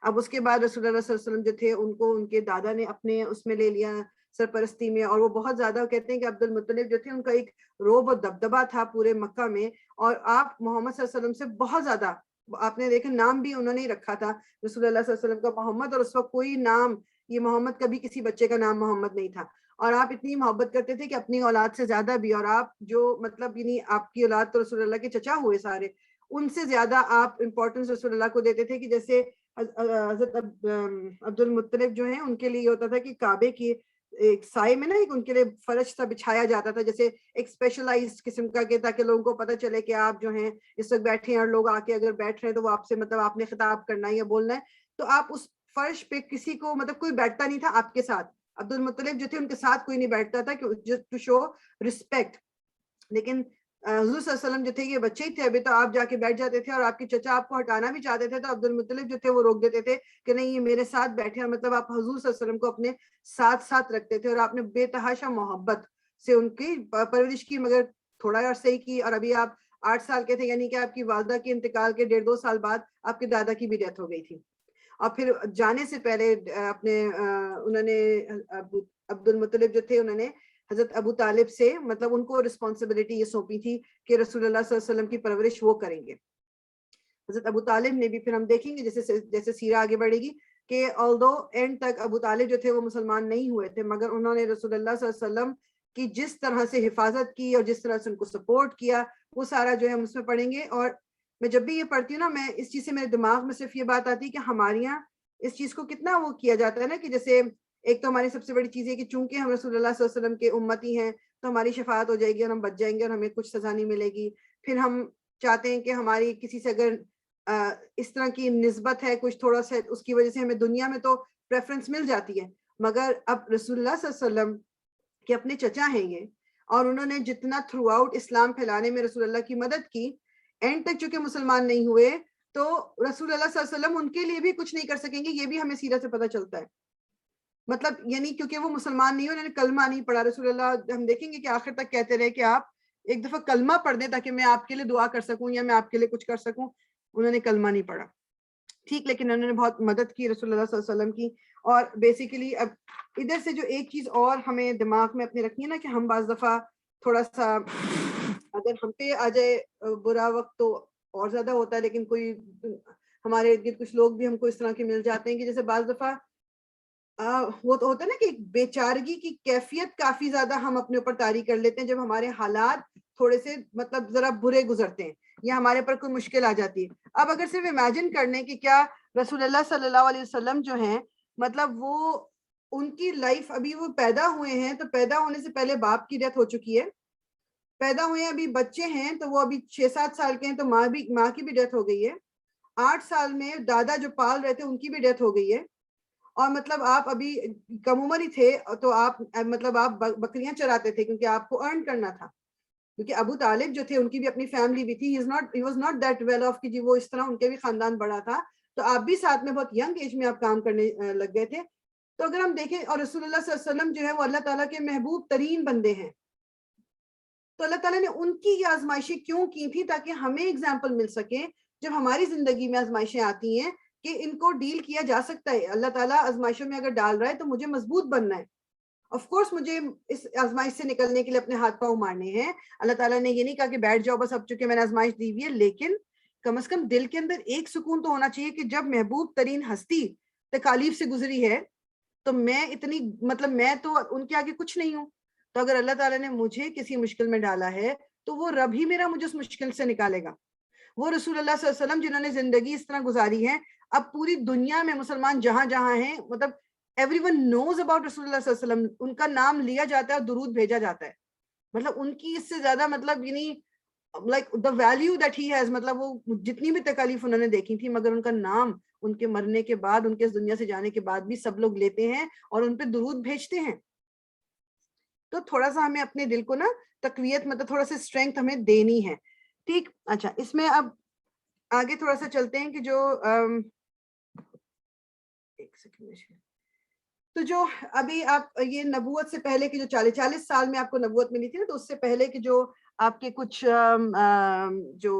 اب اس کے بعد رسول اللہ صلی اللہ علیہ وسلم جو تھے ان کو ان کے دادا نے اپنے اس میں لے لیا سرپرستی میں, اور وہ بہت زیادہ کہتے ہیں کہ عبد المطلب جو تھے ان کا ایک روب و دبدبہ تھا پورے مکہ میں, اور آپ محمد صلی اللہ علیہ وسلم سے بہت زیادہ, آپ نے دیکھا نام بھی انہوں نے ہی رکھا تھا رسول اللہ صلی اللہ علیہ وسلم کا محمد, اور اس وقت کوئی نام یہ محمد کبھی کسی بچے کا نام محمد نہیں تھا, اور آپ اتنی محبت کرتے تھے کہ اپنی اولاد سے زیادہ بھی, اور آپ جو مطلب یعنی آپ کی اولاد تو رسول اللہ کے چچا ہوئے سارے, ان سے زیادہ آپ امپورٹنس رسول اللہ کو دیتے تھے. کہ جیسے حضرت عبد المطلب جو ہیں ان کے لیے یہ ہوتا تھا کہ کعبے کی ایک سائے میں نا ایک ان کے لیے فرش سا بچھایا جاتا تھا, جیسے ایک اسپیشلائزڈ قسم کا, کہ تاکہ لوگوں کو پتہ چلے کہ آپ جو ہیں اس وقت بیٹھے ہیں, اور لوگ آ کے اگر بیٹھ رہے ہیں تو وہ آپ سے مطلب آپ نے خطاب کرنا ہے یا بولنا ہے, تو آپ اس فرش پہ کسی کو مطلب کوئی بیٹھتا نہیں تھا آپ کے ساتھ. عبد المطلب جو تھے ان کے ساتھ کوئی نہیں بیٹھتا تھا ٹو شو رسپیکٹ. لیکن حضور صلی اللہ علیہ وسلم جو تھے یہ بچے ہی تھے ابھی, تو آپ جا کے بیٹھ جاتے تھے, اور آپ کے چچا آپ کو ہٹانا بھی چاہتے تھے, تو عبد المطلب جو تھے وہ روک دیتے تھے کہ نہیں یہ میرے ساتھ بیٹھے, اور مطلب آپ حضور صلی اللہ علیہ وسلم کو اپنے ساتھ ساتھ رکھتے تھے, اور آپ نے بے تحاشا محبت سے ان کی پرورش کی، مگر تھوڑا عرصے کی، اور ابھی آپ 8 سال کے تھے، یعنی کہ آپ کی والدہ کے انتقال کے 1.5-2 سال بعد آپ کے دادا کی بھی ڈیتھ ہو گئی تھی. اور پھر جانے سے پہلے اپنے انہوں نے عبد المطلب جو تھے، انہوں نے حضرت ابو طالب سے مطلب ان کو رسپانسبلٹی یہ سونپی تھی کہ رسول اللہ صلی اللہ علیہ وسلم کی پرورش وہ کریں گے. حضرت ابو طالب نے بھی، پھر ہم دیکھیں گے جیسے سیرہ آگے بڑھے گی کہ آلدو اینڈ تک ابو طالب جو تھے وہ مسلمان نہیں ہوئے تھے، مگر انہوں نے رسول اللہ صلی اللہ علیہ وسلم کی جس طرح سے حفاظت کی اور جس طرح سے ان کو سپورٹ کیا، وہ سارا جو ہے ہم اس میں پڑھیں گے. اور میں جب بھی یہ پڑھتی ہوں نا، میں اس چیز سے میرے دماغ میں صرف یہ بات آتی ہے کہ ہمارے یہاں اس چیز کو کتنا وہ کیا جاتا ہے نا، کہ جیسے ایک تو ہماری سب سے بڑی چیز ہے کہ چونکہ ہم رسول اللہ صلی اللہ علیہ وسلم کے امتی ہیں تو ہماری شفاعت ہو جائے گی اور ہم بچ جائیں گے اور ہمیں کچھ سزا نہیں ملے گی. پھر ہم چاہتے ہیں کہ ہماری کسی سے اگر اس طرح کی نسبت ہے کچھ تھوڑا سا، اس کی وجہ سے ہمیں دنیا میں تو پریفرنس مل جاتی ہے، مگر اب رسول اللہ صلی اللہ علیہ وسلم کے اپنے چچا ہیں یہ، اور انہوں نے جتنا تھرو آؤٹ اسلام پھیلانے میں رسول اللہ کی مدد کی، اینڈ تک چونکہ مسلمان نہیں ہوئے تو رسول اللہ صلی اللہ علیہ وسلم ان کے لیے بھی کچھ نہیں کر سکیں گے. یہ بھی ہمیں سیرت سے پتہ چلتا ہے. مطلب یعنی کیونکہ وہ مسلمان نہیں ہوئے، انہوں نے کلمہ نہیں پڑھا. رسول اللہ ہم دیکھیں گے کہ آخر تک کہتے رہے کہ آپ ایک دفعہ کلمہ پڑھ دیں تاکہ میں آپ کے لیے دعا کر سکوں یا میں آپ کے لیے کچھ کر سکوں. انہوں نے کلمہ نہیں پڑھا، ٹھیک، لیکن انہوں نے بہت مدد کی رسول اللہ صلی اللہ علیہ وسلم کی. اور بیسیکلی اب ادھر سے جو ایک چیز اور ہمیں دماغ میں اپنے رکھنی ہے نا، کہ ہم بعض دفعہ تھوڑا سا اگر ہم پہ آ جائے برا وقت تو اور زیادہ ہوتا ہے، لیکن کوئی ہمارے ارد گرد کچھ لوگ بھی ہم کو اس طرح کے مل جاتے ہیں کہ جیسے بعض دفعہ وہ تو ہوتا ہے نا کہ بے چارگی کی کیفیت کافی زیادہ ہم اپنے اوپر طاری کر لیتے ہیں جب ہمارے حالات تھوڑے سے مطلب ذرا برے گزرتے ہیں یا ہمارے پر کوئی مشکل آ جاتی ہے. اب اگر صرف امیجن کر لیں کہ کیا رسول اللہ صلی اللہ علیہ وسلم جو ہیں مطلب وہ ان کی لائف ابھی وہ پیدا ہوئے ہیں تو پیدا ہونے سے پہلے باپ کی ڈیتھ ہو چکی ہے، پیدا ہوئے ہیں ابھی بچے ہیں تو وہ ابھی 6-7 سال کے ہیں تو ماں کی بھی ڈیتھ ہو گئی ہے، 8 سال میں دادا جو پال رہے تھے ان کی بھی ڈیتھ ہو گئی ہے، اور مطلب آپ ابھی کم عمر ہی تھے تو آپ مطلب آپ بکریاں چراتے تھے کیونکہ آپ کو ارن کرنا تھا، کیونکہ ابو طالب جو تھے ان کی بھی اپنی فیملی بھی تھی. he was not that well off کہ جی وہ اس طرح ان کے بھی خاندان بڑا تھا، تو آپ بھی ساتھ میں بہت ینگ ایج میں آپ کام کرنے لگ گئے تھے. تو اگر ہم دیکھیں اور رسول اللہ صلی اللہ علیہ وسلم جو ہے وہ اللہ تعالیٰ کے محبوب ترین بندے ہیں، تو اللہ تعالیٰ نے ان کی یہ آزمائشیں کیوں کی تھی؟ تاکہ ہمیں اگزامپل مل سکے جب ہماری زندگی میں آزمائشیں آتی ہیں کہ ان کو ڈیل کیا جا سکتا ہے. اللہ تعالیٰ آزمائشوں میں اگر ڈال رہا ہے تو مجھے مضبوط بننا ہے. آف کورس مجھے اس آزمائش سے نکلنے کے لیے اپنے ہاتھ پاؤں مارنے ہیں. اللہ تعالیٰ نے یہ نہیں کہا کہ بیٹھ جاؤ بس اب چونکہ میں نے آزمائش دی ہوئی ہے، لیکن کم از کم دل کے اندر ایک سکون تو ہونا چاہیے کہ جب محبوب ترین ہستی تکالیف سے گزری ہے تو میں اتنی مطلب میں تو ان کے آگے کچھ نہیں ہوں. تو اگر اللہ تعالیٰ نے مجھے کسی مشکل میں ڈالا ہے تو وہ رب ہی میرا مجھے اس مشکل سے نکالے گا. وہ رسول اللہ صلی اللہ علیہ وسلم جنہوں نے زندگی اس طرح گزاری ہے، اب پوری دنیا میں مسلمان جہاں جہاں ہیں مطلب everyone knows about رسول اللہ صلی اللہ علیہ وسلم، ان کا نام لیا جاتا ہے اور درود بھیجا جاتا ہے. مطلب ان کی اس سے زیادہ مطلب یعنی like the value that he has، مطلب وہ جتنی بھی تکالیف انہوں نے دیکھی تھی مگر ان کا نام ان کے مرنے کے بعد، ان کے اس دنیا سے جانے کے بعد بھی سب لوگ لیتے ہیں اور ان پہ درود بھیجتے ہیں. تو تھوڑا سا ہمیں اپنے دل کو نا تقویت مطلب تھوڑا سا اسٹرینتھ ہمیں دینی ہے، ٹھیک. اچھا اس میں اب آگے تھوڑا سا چلتے ہیں کہ جو ایک سیکنڈ، تو جو ابھی آپ یہ نبوت سے پہلے کے جو 40 سال میں آپ کو نبوت ملی تھی نا، تو اس سے پہلے کے جو آپ کے کچھ جو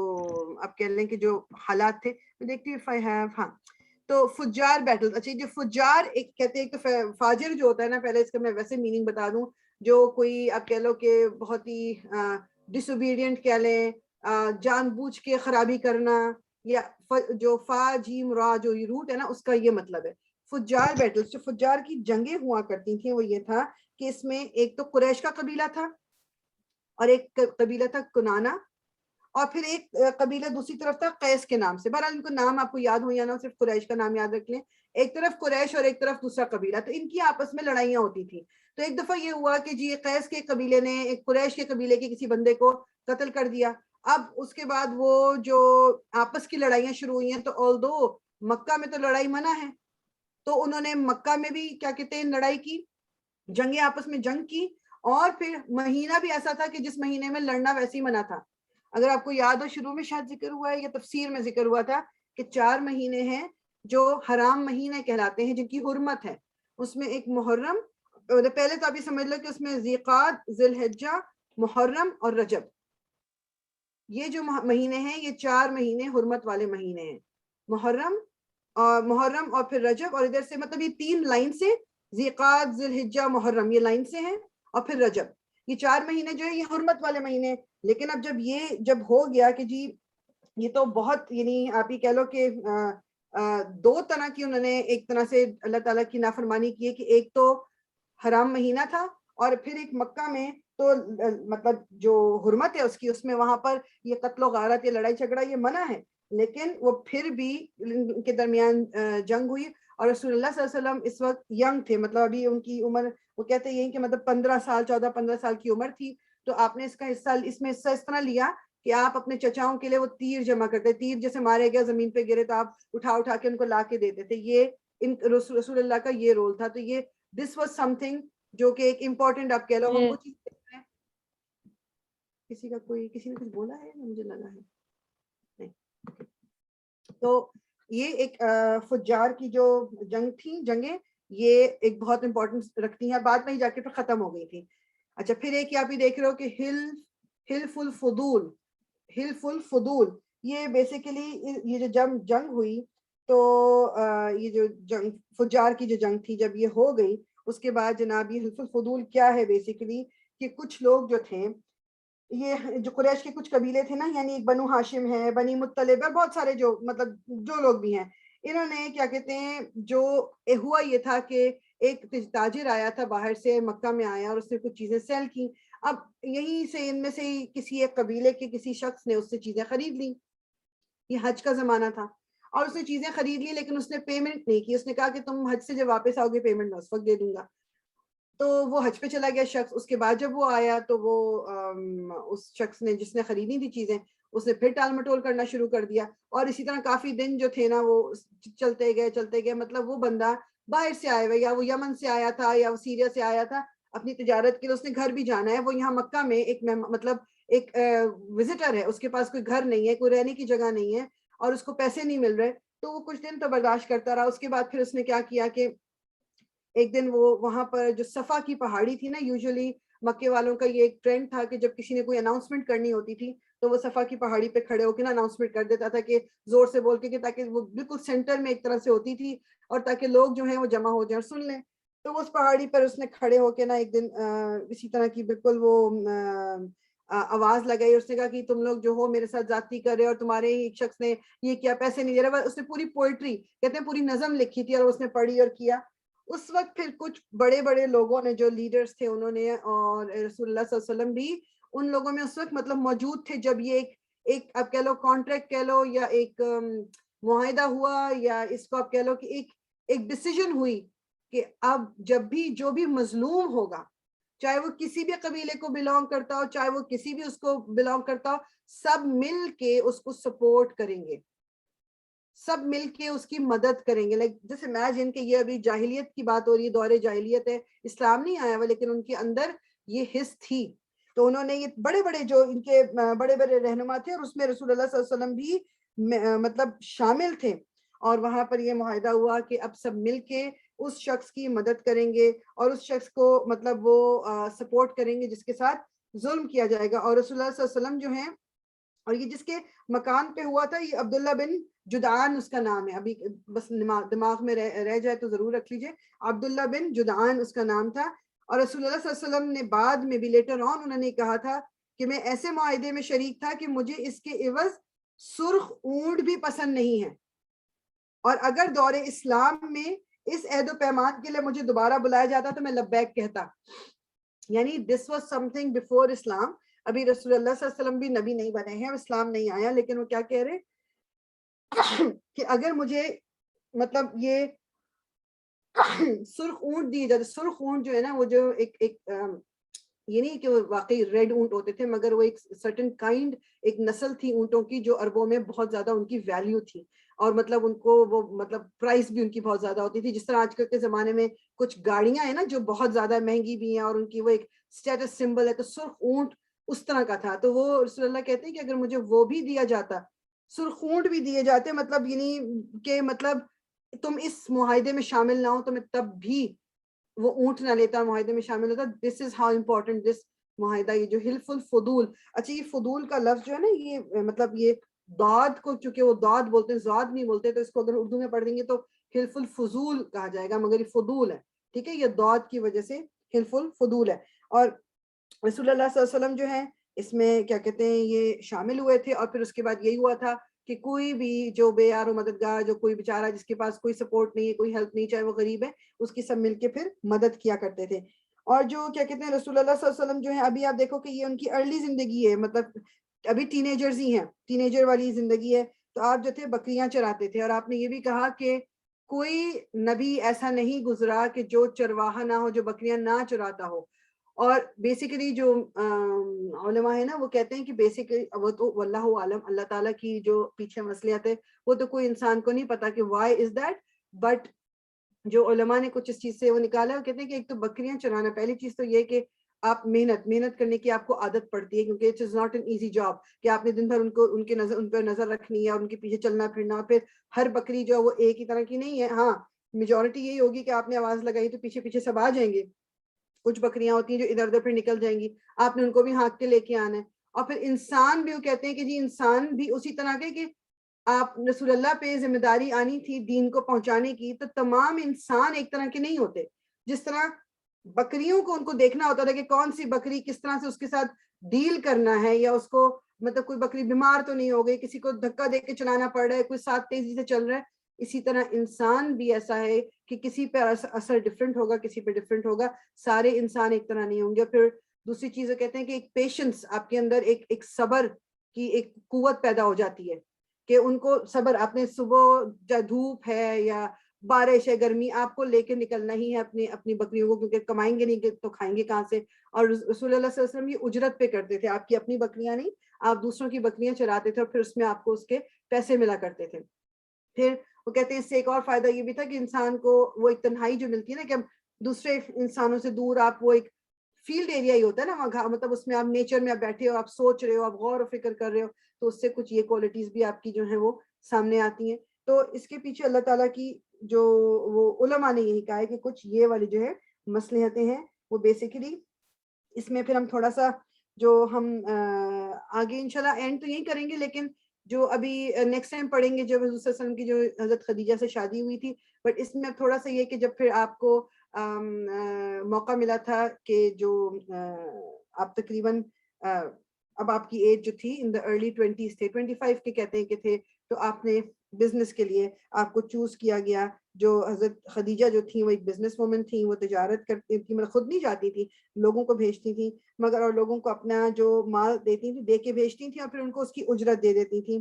آپ کہہ لیں کہ جو حالات تھے، میں دیکھتی ہوں ہاں تو فجار بیٹل. اچھا جو فجار ایک کہتے ہیں کہ فاجر جو ہوتا ہے نا، پہلے اس کا میں ویسے میننگ بتا دوں، جو کوئی آپ کہہ لو کہ بہت ہی ڈس اوبیڈینٹ کہہ لیں، جان بوجھ کے خرابی کرنا، یا جو فا جیم را جو یہ روٹ ہے نا اس کا یہ مطلب ہے. فجار بیٹلز، جو فجار کی جنگیں ہوا کرتی تھیں وہ یہ تھا کہ اس میں ایک تو قریش کا قبیلہ تھا اور ایک قبیلہ تھا کنانا، اور پھر ایک قبیلہ دوسری طرف تھا قیس کے نام سے. بہرحال ان کو نام آپ کو یاد ہو یا نہ، صرف قریش کا نام یاد رکھ لیں. ایک طرف قریش اور ایک طرف دوسرا قبیلہ، تو ان کی آپس میں لڑائیاں ہوتی تھیں. تو ایک دفعہ یہ ہوا کہ جی قیس کے قبیلے نے ایک قریش کے قبیلے کے کسی بندے کو قتل کر دیا. اب اس کے بعد وہ جو آپس کی لڑائیاں شروع ہوئی ہیں، تو آلدو مکہ میں تو لڑائی منع ہے، تو انہوں نے مکہ میں بھی کیا کہتے ہیں لڑائی کی، جنگیں آپس میں جنگ کی. اور پھر مہینہ بھی ایسا تھا کہ جس مہینے میں لڑنا ویسے ہی منع تھا. اگر آپ کو یاد ہو شروع میں شاید ذکر ہوا ہے یا تفسیر میں ذکر ہوا تھا کہ 4 مہینے ہیں جو حرام مہینے کہلاتے ہیں، جن کی حرمت ہے. اس میں ایک محرم، پہلے تو آپ یہ سمجھ لو کہ اس میں ذیقعد، ذی الحجہ، محرم اور رجب، یہ جو مہینے ہیں یہ 4 مہینے حرمت والے مہینے ہیں، محرم اور پھر رجب، اور ادھر سے مطلب یہ 3 لائن سے ذیقعد، ذی الحجہ، محرم یہ لائن سے ہیں، اور پھر رجب، یہ 4 مہینے جو ہے یہ حرمت والے مہینے ہیں۔ لیکن اب جب ہو گیا کہ جی یہ تو بہت، یعنی آپ ہی کہہ لو کہ 2 طرح کی انہوں نے ایک طرح سے اللہ تعالیٰ کی نافرمانی کی ہے، کہ ایک تو حرام مہینہ تھا، اور پھر ایک مکہ میں تو مطلب جو حرمت ہے اس میں وہاں پر یہ قتل و غارت، یہ لڑائی جھگڑا یہ منع ہے، لیکن وہ پھر بھی ان کے درمیان جنگ ہوئی، اور رسول اللہ صلی اللہ علیہ وسلم اس وقت ینگ تھے، مطلب ابھی ان کی عمر وہ کہتے ہیں کہ مطلب 15 سال 14-15 سال کی عمر تھی، تو آپ نے اس کا حصہ اس طرح لیا کہ آپ اپنے چچاؤں کے لیے وہ تیر جمع کرتے، تیر جیسے مارے گیا زمین پہ گرے تو آپ اٹھا کے ان کو لا کے دیتے تھے، یہ رسول اللہ کا یہ رول تھا۔ تو یہ دس واز سم تھنگ جو کہ ایک امپورٹنٹ آپ کہہ لو، ہم وہ چیز دیکھ رہے ہیں۔ کسی نے کچھ بولا ہے، مجھے لگا ہے نہیں۔ تو یہ ایک فجار کی جو جنگ تھی، جنگیں یہ ایک بہت امپورٹنٹ رکھتی ہیں، بعد میں ہی جا کے پھر ختم ہو گئی تھی۔ اچھا، پھر ایک آپ ہی دیکھ رہے ہو کہ حلف الفضول، یہ بیسیکلی یہ جو جنگ ہوئی تو یہ جو جنگ فجار کی جو جنگ تھی جب یہ ہو گئی، اس کے بعد جناب یہ حلف الفضول کیا ہے بیسیکلی، کہ کچھ لوگ جو تھے، یہ جو قریش کے کچھ قبیلے تھے نا، یعنی بنو ہاشم ہے، بنی مطلب ہے، بہت سارے جو مطلب جو لوگ بھی ہیں، انہوں نے کیا کہتے ہیں، جو ہوا یہ تھا کہ ایک تاجر آیا تھا باہر سے، مکہ میں آیا اور اس نے کچھ چیزیں سیل کی، اب یہیں سے ان میں سے کسی ایک قبیلے کے کسی شخص نے اس سے چیزیں خرید لی، یہ حج کا زمانہ تھا، اور اس نے چیزیں خرید لی لیکن اس نے پیمنٹ نہیں کی، اس نے کہا کہ تم حج سے جب واپس آؤ گے پیمنٹ میں اس وقت دے دوں گا، تو وہ حج پہ چلا گیا شخص، اس کے بعد جب وہ آیا تو وہ اس شخص نے جس نے خریدی تھی چیزیں، اس نے پھر ٹال مٹول کرنا شروع کر دیا، اور اسی طرح کافی دن جو تھے نا وہ چلتے گئے، مطلب وہ بندہ باہر سے آیا ہوا، یا وہ یمن سے آیا تھا یا وہ سیریا سے آیا تھا اپنی تجارت کے لیے، اس نے گھر بھی جانا ہے، وہ یہاں مکہ میں ایک مطلب ایک وزٹر ہے، اس کے پاس کوئی گھر نہیں ہے، کوئی رہنے کی جگہ نہیں ہے، اور اس کو پیسے نہیں مل رہے، تو وہ کچھ دن تو برداشت کرتا رہا، اس کے بعد پھر اس نے کیا کیا کہ ایک دن وہ وہاں پر جو صفا کی پہاڑی تھی نا، یوزلی مکے والوں کا یہ ایک ٹرینڈ تھا کہ جب کسی نے کوئی اناؤنسمنٹ کرنی ہوتی تھی تو وہ صفا کی پہاڑی پہ کھڑے ہو کے نا اناؤنسمنٹ کر دیتا تھا، کہ زور سے بول کے، کہ تاکہ وہ بالکل سینٹر میں ایک طرح سے ہوتی تھی، اور تاکہ لوگ جو ہیں وہ جمع ہو جائیں اور سن لیں، تو وہ اس پہاڑی پر اس نے کھڑے ہو کے نا ایک دن اسی طرح کی بالکل وہ آواز لگائی، اس نے کہا کہ تم لوگ جو ہو میرے ساتھ زیادتی کر رہے اور تمہارے ایک شخص نے یہ کیا، پیسے نہیں دے رہا، اس نے پوری پوئٹری کہتے ہیں پوری نظم لکھی تھی اور اس نے پڑھی اور کیا۔ اس وقت پھر کچھ بڑے بڑے لوگوں نے جو لیڈرز تھے انہوں نے، اور رسول اللہ صلی اللہ علیہ وسلم بھی ان لوگوں میں اس وقت مطلب موجود تھے جب یہ ایک اب کہہ لو کانٹریکٹ کہہ لو، یا ایک معاہدہ ہوا، یا اس کو اب کہہ لو کہ ایک ڈیسیجن ہوئی کہ اب جب بھی جو بھی مظلوم ہوگا، چاہے وہ کسی بھی قبیلے کو بلانگ کرتا ہو، چاہے وہ کسی بھی اس کو بلانگ کرتا ہو، سب مل کے اس کو سپورٹ کریں گے، سب مل کے اس کی مدد کریں گے۔ لائک جیسے امیجن کہ یہ ابھی جاہلیت کی بات ہو رہی ہے، دور جاہلیت ہے، اسلام نہیں آیا ہوا، لیکن ان کے اندر یہ حس تھی، تو انہوں نے یہ بڑے بڑے جو ان کے بڑے بڑے رہنما تھے، اور اس میں رسول اللہ صلی اللہ علیہ وسلم بھی مطلب شامل تھے، اور وہاں پر یہ معاہدہ ہوا کہ اب سب مل کے اس شخص کی مدد کریں گے، اور اس شخص کو مطلب وہ سپورٹ کریں گے جس کے ساتھ ظلم کیا جائے گا۔ اور رسول اللہ صلی اللہ علیہ وسلم جو ہیں، اور یہ جس کے مکان پہ ہوا تھا، یہ عبداللہ بن جدعان اس کا نام ہے، ابھی بس دماغ میں رہ جائے تو ضرور رکھ لیجئے، عبداللہ بن جدعان اس کا نام تھا، اور رسول اللہ صلی اللہ علیہ وسلم نے بعد میں بھی لیٹر آن انہوں نے کہا تھا کہ میں ایسے معاہدے میں شریک تھا کہ مجھے اس کے عوض سرخ اونٹ بھی پسند نہیں ہے، اور اگر دور اسلام میں اس عہد و پیمان کے لیے مجھے دوبارہ بلایا جاتا تو میں لبیک کہتا، یعنی this was something before اسلام، ابھی رسول اللہ صلی اللہ علیہ وسلم بھی نبی نہیں بنے ہیں، اسلام نہیں آیا، لیکن وہ کیا کہہ رہے کہ اگر مجھے مطلب یہ سرخ اونٹ دی جاتی، سرخ اونٹ جو ہے نا وہ جو ایک یہ نہیں کہ وہ واقعی ریڈ اونٹ ہوتے تھے، مگر وہ ایک سرٹن کائنڈ ایک نسل تھی اونٹوں کی جو عربوں میں بہت زیادہ ان کی ویلیو تھی، اور مطلب ان کو وہ مطلب پرائس بھی ان کی بہت زیادہ ہوتی تھی، جس طرح آج کل کے زمانے میں کچھ گاڑیاں ہیں نا جو بہت زیادہ مہنگی بھی ہیں اور ان کی وہ ایک اسٹیٹس سمبل ہے، تو سرخ اونٹ اس طرح کا تھا، تو وہ رسول اللہ کہتے ہیں کہ اگر مجھے وہ بھی دیا جاتا، سرخ اونٹ بھی دیے جاتے، مطلب یعنی کہ مطلب تم اس معاہدے میں شامل نہ ہو تو میں تب بھی وہ اونٹ نہ لیتا معاہدے میں شامل ہوتا. دس از ہاؤ امپورٹنٹ دس معاہدہ, یہ جو حلف الفضول. اچھا یہ فضول کا لفظ جو ہے نا, یہ مطلب یہ داد کو, چونکہ وہ داد بولتے ہیں زاد نہیں بولتے, تو اس کو اگر اردو میں پڑھ دیں گے تو حلف الفضول کہا جائے گا, مگر یہ فضول ہے, ٹھیک ہے, یہ داد کی وجہ سے حلف الفضول ہے. اور رسول اللہ صلی اللہ علیہ وسلم جو ہے اس میں کیا کہتے ہیں یہ شامل ہوئے تھے. اور پھر اس کے بعد یہی ہوا تھا کہ کوئی بھی جو بے یار و مددگار, جو کوئی بیچارہ جس کے پاس کوئی سپورٹ نہیں ہے, کوئی ہیلپ نہیں, چاہے وہ غریب ہے, اس کی سب مل کے پھر مدد کیا کرتے تھے. اور جو کیا کہتے ہیں رسول اللہ صلی اللہ علیہ وسلم جو ہے, ابھی آپ دیکھو کہ یہ ان کی ارلی زندگی ہے, مطلب ابھی ٹین ایجرز ہی ہیں, ٹین ایجر والی زندگی ہے. تو آپ جو تھے بکریاں چراتے تھے, اور آپ نے یہ بھی کہا کہ کوئی نبی ایسا نہیں گزرا کہ جو چرواہا نہ ہو, جو بکریاں نہ چراتا ہو. اور بیسیکلی جو علماء ہیں نا وہ کہتے ہیں کہ بیسیکلی وہ تو واللہ عالم, اللہ تعالیٰ کی جو پیچھے مسئلے ہیں وہ تو کوئی انسان کو نہیں پتا کہ وائی از دیٹ, بٹ جو علماء نے کچھ اس چیز سے وہ نکالا, وہ کہتے ہیں کہ ایک تو بکریاں چرانا, پہلی چیز تو یہ کہ آپ محنت کرنے کی آپ کو عادت پڑتی ہے, کیونکہ it is not an easy job کہ آپ نے دن بھر ان پر نظر رکھنی ہے, اور ان کے پیچھے چلنا پھرنا. پھر ہر بکری جو ہے وہ ایک ہی طرح کی نہیں ہے, ہاں میجورٹی یہی ہوگی کہ آپ نے آواز لگائی تو پیچھے پیچھے سب آ جائیں گے. کچھ بکریاں ہوتی ہیں جو ادھر ادھر پھر نکل جائیں گی, آپ نے ان کو بھی ہانک کے لے کے آنا ہے. اور پھر انسان بھی وہ کہتے ہیں کہ جی انسان بھی اسی طرح کے کہ آپ رسول اللہ پہ ذمہ داری آنی تھی دین کو پہنچانے کی, تو تمام انسان ایک طرح کے نہیں ہوتے. جس طرح بکریوں کو ان کو دیکھنا ہوتا تھا کہ کون سی بکری کس طرح سے اس کے ساتھ ڈیل کرنا ہے, یا اس کو مطلب کوئی بکری بیمار تو نہیں ہو گئی, کسی کو دھکا دے کے چلانا پڑ رہا ہے, کوئی ساتھ تیزی سے چل رہا ہے. اسی طرح انسان بھی ایسا ہے کہ کسی پہ اثر ڈفرینٹ ہوگا, کسی پہ ڈفرینٹ ہوگا, سارے انسان ایک طرح نہیں ہوں گے. پھر دوسری چیز کہتے ہیں کہ ایک پیشنس آپ کے اندر, ایک صبر کی ایک قوت پیدا ہو جاتی ہے کہ ان کو صبر, آپ نے صبح دھوپ ہے یا بارش ہے, گرمی, آپ کو لے کے نکلنا ہی ہے اپنی بکریوں کو, کیونکہ کمائیں گے نہیں تو کھائیں گے کہاں سے. اور رسول اللہ صلی اللہ علیہ وسلم یہ اجرت پہ کرتے تھے, آپ کی اپنی بکریاں نہیں, آپ دوسروں کی بکریاں چراتے تھے, اور پھر اس میں آپ کو اس کے پیسے ملا کرتے تھے. پھر وہ کہتے ہیں اس سے ایک اور فائدہ یہ بھی تھا کہ انسان کو وہ ایک تنہائی جو ملتی ہے نا, کہ ہم دوسرے انسانوں سے دور, آپ وہ ایک فیلڈ ایریا ہی ہوتا ہے نا وہاں, مطلب اس میں آپ نیچر میں آپ بیٹھے ہو, آپ سوچ رہے ہو, آپ غور و فکر کر رہے ہو, تو اس سے کچھ یہ کوالٹیز بھی آپ کی جو ہیں وہ سامنے آتی ہیں. تو اس کے پیچھے اللہ تعالیٰ کی جو وہ علماء نے یہی کہا ہے کہ کچھ یہ والی جو ہے مصلحتیں ہیں وہ بیسیکلی اس میں. پھر ہم تھوڑا سا جو ہم آگے انشاءاللہ اینڈ تو یہی کریں گے, لیکن جو ابھی نیکسٹ ٹائم پڑھیں گے جو حضور صلی اللہ علیہ وسلم کی جو حضرت خدیجہ سے شادی ہوئی تھی, بٹ اس میں تھوڑا سا یہ کہ جب پھر آپ کو موقع ملا تھا کہ جو آپ تقریباً اب آپ کی ایج جو تھی ان دا ارلی 20s تھے, 25 کے کہتے ہیں کہ تھے, تو آپ نے بزنس کے لیے آپ کو چوز کیا گیا. جو حضرت خدیجہ جو تھی وہ ایک بزنس وومن تھی, وہ تجارت کرتی تھی, مطلب خود نہیں جاتی تھی, لوگوں کو بھیجتی تھی, مگر اور لوگوں کو اپنا جو مال دیتی تھی دے کے بھیجتی تھی, اور پھر ان کو اس کی اجرت دے دیتی تھی,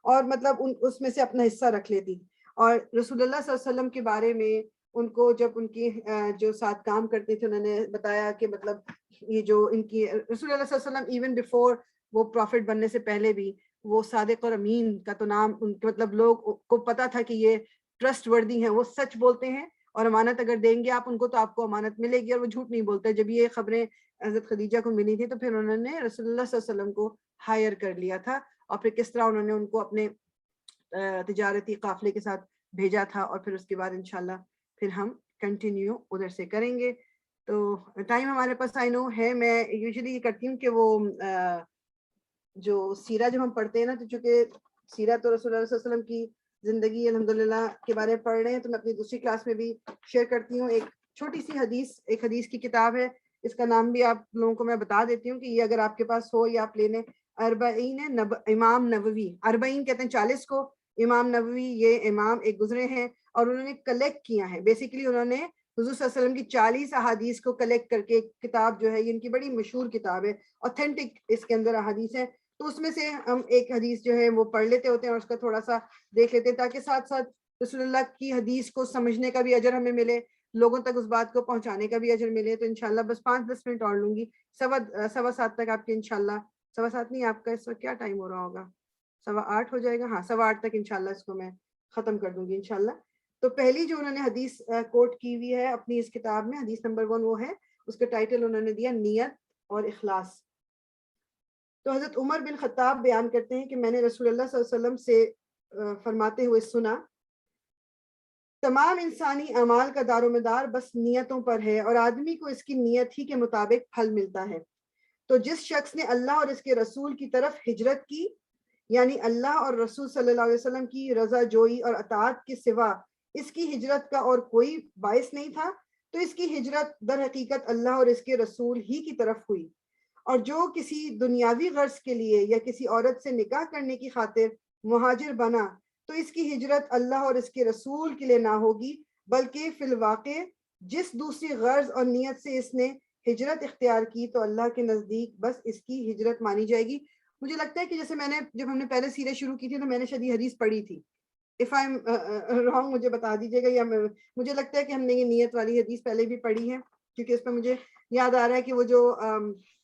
اور مطلب اس میں سے اپنا حصہ رکھ لیتی. اور رسول اللہ صلی اللہ علیہ وسلم کے بارے میں ان کو جب ان کی جو ساتھ کام کرتے تھے انہوں نے بتایا کہ مطلب یہ جو ان کی رسول اللہ صلی اللہ علیہ وسلم ایون بیفور وہ پروفٹ بننے سے پہلے بھی وہ صادق اور امین کا تو نام ان کے مطلب لوگ کو پتا تھا کہ یہ ٹرسٹ وردی ہیں, وہ سچ بولتے ہیں, اور امانت اگر دیں گے آپ ان کو تو آپ کو امانت ملے گی, اور وہ جھوٹ نہیں بولتے. جب یہ خبریں حضرت خدیجہ کو ملی تھی تو پھر انہوں نے رسول اللہ صلی اللہ علیہ وسلم کو ہائر کر لیا تھا, اور پھر کس طرح انہوں نے ان کو اپنے تجارتی قافلے کے ساتھ بھیجا تھا. اور پھر اس کے بعد انشاءاللہ پھر ہم کنٹینیو ادھر سے کریں گے. تو ٹائم ہمارے پاس آئی نو ہے, میں یوزلی یہ کرتی ہوں کہ وہ جو سیرہ جب ہم پڑھتے ہیں نا, تو چونکہ سیرہ تو رسول اللہ صلی اللہ علیہ وسلم کی زندگی الحمدللہ کے بارے میں پڑھ رہے ہیں, تو میں اپنی دوسری کلاس میں بھی شیئر کرتی ہوں. ایک چھوٹی سی حدیث, ایک حدیث کی کتاب ہے, اس کا نام بھی آپ لوگوں کو میں بتا دیتی ہوں کہ یہ اگر آپ کے پاس ہو یا آپ لے لیں. اربعین امام نووی, اربعین کہتے ہیں 40 کو, امام نووی یہ امام ایک گزرے ہیں, اور انہوں نے کلیکٹ کیا ہے. بیسیکلی انہوں نے حضور صلی اللہ علیہ وسلم کی 40 احادیث کو کلیکٹ کر کے ایک کتاب جو ہے, یہ ان کی بڑی مشہور کتاب ہے, اوتھینٹک اس کے اندر احادیث ہے. تو اس میں سے ہم ایک حدیث جو ہے وہ پڑھ لیتے ہوتے ہیں اور اس کا تھوڑا سا دیکھ لیتے ہیں, تاکہ ساتھ ساتھ رسول اللہ کی حدیث کو سمجھنے کا بھی اجر ہمیں ملے, لوگوں تک اس بات کو پہنچانے کا بھی اجر ملے. تو انشاءاللہ بس 5-10 منٹ اور لوں گی, 7:15 تک آپ کے انشاءاللہ, 7:15 نہیں, آپ کا اس وقت کیا ٹائم ہو رہا ہوگا, 8:15 ہو جائے گا, ہاں 8:15 تک انشاءاللہ اس کو میں ختم کر دوں گی انشاءاللہ. تو پہلی جو انہوں نے حدیث کوٹ کی ہوئی ہے اپنی اس کتاب میں, حدیث نمبر 1 وہ ہے, اس کا ٹائٹل انہوں نے دیا نیت اور اخلاص. تو حضرت عمر بن خطاب بیان کرتے ہیں کہ میں نے رسول اللہ صلی اللہ علیہ وسلم سے فرماتے ہوئے سنا تمام انسانی اعمال کا دار و مدار بس نیتوں پر ہے اور آدمی کو اس کی نیت ہی کے مطابق پھل ملتا ہے. تو جس شخص نے اللہ اور اس کے رسول کی طرف ہجرت کی، یعنی اللہ اور رسول صلی اللہ علیہ وسلم کی رضا جوئی اور اطاعت کے سوا اس کی ہجرت کا اور کوئی باعث نہیں تھا، تو اس کی ہجرت در حقیقت اللہ اور اس کے رسول ہی کی طرف ہوئی. اور جو کسی دنیاوی غرض کے لیے یا کسی عورت سے نکاح کرنے کی خاطر مہاجر بنا تو اس کی ہجرت اللہ اور اس کے رسول کے لیے نہ ہوگی، بلکہ فی الواقع جس دوسری غرض اور نیت سے اس نے ہجرت اختیار کی تو اللہ کے نزدیک بس اس کی ہجرت مانی جائے گی. مجھے لگتا ہے کہ جیسے میں نے جب ہم نے پہلے سیرت شروع کی تھی تو میں نے شاید یہ حدیث پڑھی تھی. اف آئی ایم رانگ مجھے بتا دیجیے گا، یا مجھے لگتا ہے کہ ہم نے یہ نیت والی حدیث پہلے بھی پڑھی ہے، کیونکہ اس پہ مجھے یاد آ رہا ہے کہ وہ جو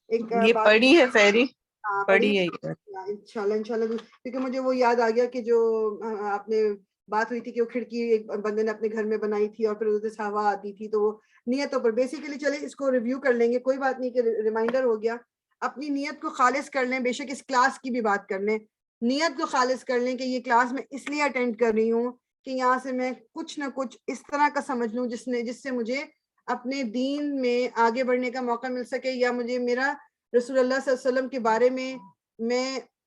ایک یہ بات پڑھی ہے فیری، پڑھی پڑھی ہے یہ. انشاءاللہ کیونکہ مجھے وہ یاد آ گیا کہ جو آپ نے بات ہوئی تھی کہ وہ کھڑکی ایک بندے نے اپنے گھر میں بنائی تھی اور پھر ادھر سے ہوا آتی تھی، تو وہ نیتوں پر بیسیکلی چلے اس کو ریویو کر لیں گے، کوئی بات نہیں کہ ریمائنڈر ہو گیا. اپنی نیت کو خالص کر لیں، بے شک اس کلاس کی بھی بات کر لیں، نیت کو خالص کر لیں کہ یہ کلاس میں اس لیے اٹینڈ کر رہی ہوں کہ یہاں سے میں کچھ نہ کچھ اس طرح کا سمجھ لوں جس سے مجھے اپنے دین میں آگے بڑھنے کا موقع مل سکے، یا مجھے میرا رسول اللہ صلی اللہ علیہ وسلم کے بارے میں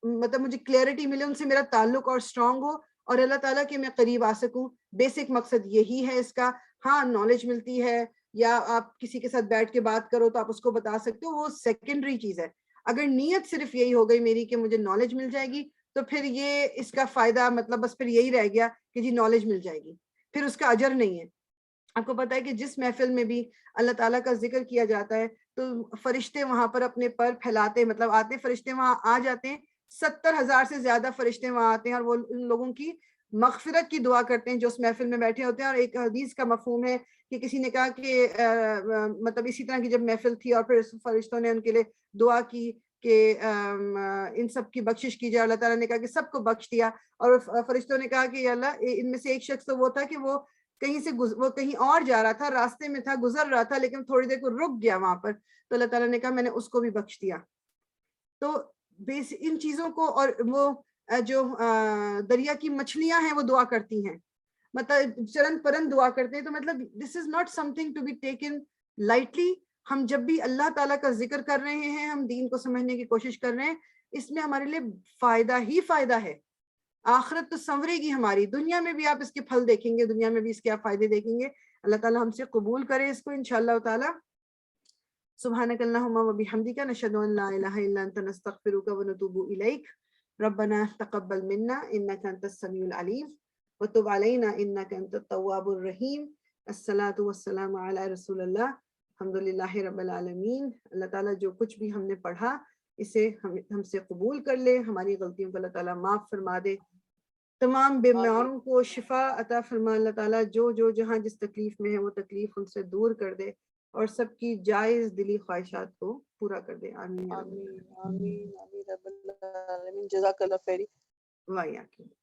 مطلب مجھے کلیئرٹی ملے، ان سے میرا تعلق اور اسٹرانگ ہو اور اللہ تعالیٰ کے میں قریب آ سکوں. بیسک مقصد یہی ہے اس کا. ہاں نالج ملتی ہے یا آپ کسی کے ساتھ بیٹھ کے بات کرو تو آپ اس کو بتا سکتے ہو، وہ سیکنڈری چیز ہے. اگر نیت صرف یہی ہو گئی میری کہ مجھے نالج مل جائے گی تو پھر یہ اس کا فائدہ مطلب بس پھر یہی رہ گیا کہ جی نالج مل جائے گی، پھر اس کا اجر نہیں ہے. آپ کو پتا ہے کہ جس محفل میں بھی اللہ تعالیٰ کا ذکر کیا جاتا ہے تو فرشتے وہاں پر اپنے پر پھیلاتے، مطلب آتے فرشتے وہاں آ جاتے ہیں، 70,000 سے زیادہ فرشتے وہاں آتے ہیں اور وہ ان لوگوں کی مغفرت کی دعا کرتے ہیں جو اس محفل میں بیٹھے ہوتے ہیں. اور ایک حدیث کا مفہوم ہے کہ کسی نے کہا کہ مطلب اسی طرح کی جب محفل تھی اور پھر فرشتوں نے ان کے لیے دعا کی کہ ان سب کی بخشش کی جائے، اللہ تعالیٰ نے کہا کہ سب کو بخش دیا. اور فرشتوں نے کہا کہ یا اللہ ان میں سے ایک شخص تو وہ تھا کہ وہ کہیں سے وہ کہیں اور جا رہا تھا، راستے میں تھا، گزر رہا تھا، لیکن تھوڑی دیر کو رک گیا وہاں پر، تو اللہ تعالیٰ نے کہا میں نے اس کو بھی بخش دیا. تو ان چیزوں کو، اور وہ جو دریا کی مچھلیاں ہیں وہ دعا کرتی ہیں، مطلب چرن پرن دعا کرتے ہیں. تو مطلب this is not something to be taken lightly. ہم جب بھی اللہ تعالیٰ کا ذکر کر رہے ہیں، ہم دین کو سمجھنے کی کوشش کر رہے ہیں، اس میں ہمارے لیے فائدہ ہی فائدہ ہے. آخرت تو سنورے گی ہماری، دنیا میں بھی آپ اس کے پھل دیکھیں گے، دنیا میں بھی اس کے آپ فائدے دیکھیں گے. اللہ تعالیٰ ہم سے قبول کرے اس کو انشاءاللہ تعالیٰ. سبحانک اللہم و بحمدک، نشہد ان لا الہ الا انت، نستغفرک و نتوب الیک. ربنا تقبل منا انک انت السمیع العلیم وتب علینا انک انت التواب الرحیم. الصلاۃ والسلام علی رسول اللہ. الحمدللہ رب العالمین. اللہ تعالیٰ جو کچھ بھی ہم نے پڑھا اسے ہم سے قبول کر لے، ہماری غلطیوں کو اللہ تعالیٰ معاف فرما دے، تمام بیماروں کو شفا عطا فرما اللہ تعالیٰ، جو جہاں جس تکلیف میں ہے وہ تکلیف ان سے دور کر دے اور سب کی جائز دلی خواہشات کو پورا کر دے. آمین آمین آمین آمین رب العالمین. جزاک اللہ خیر. وعلیکم.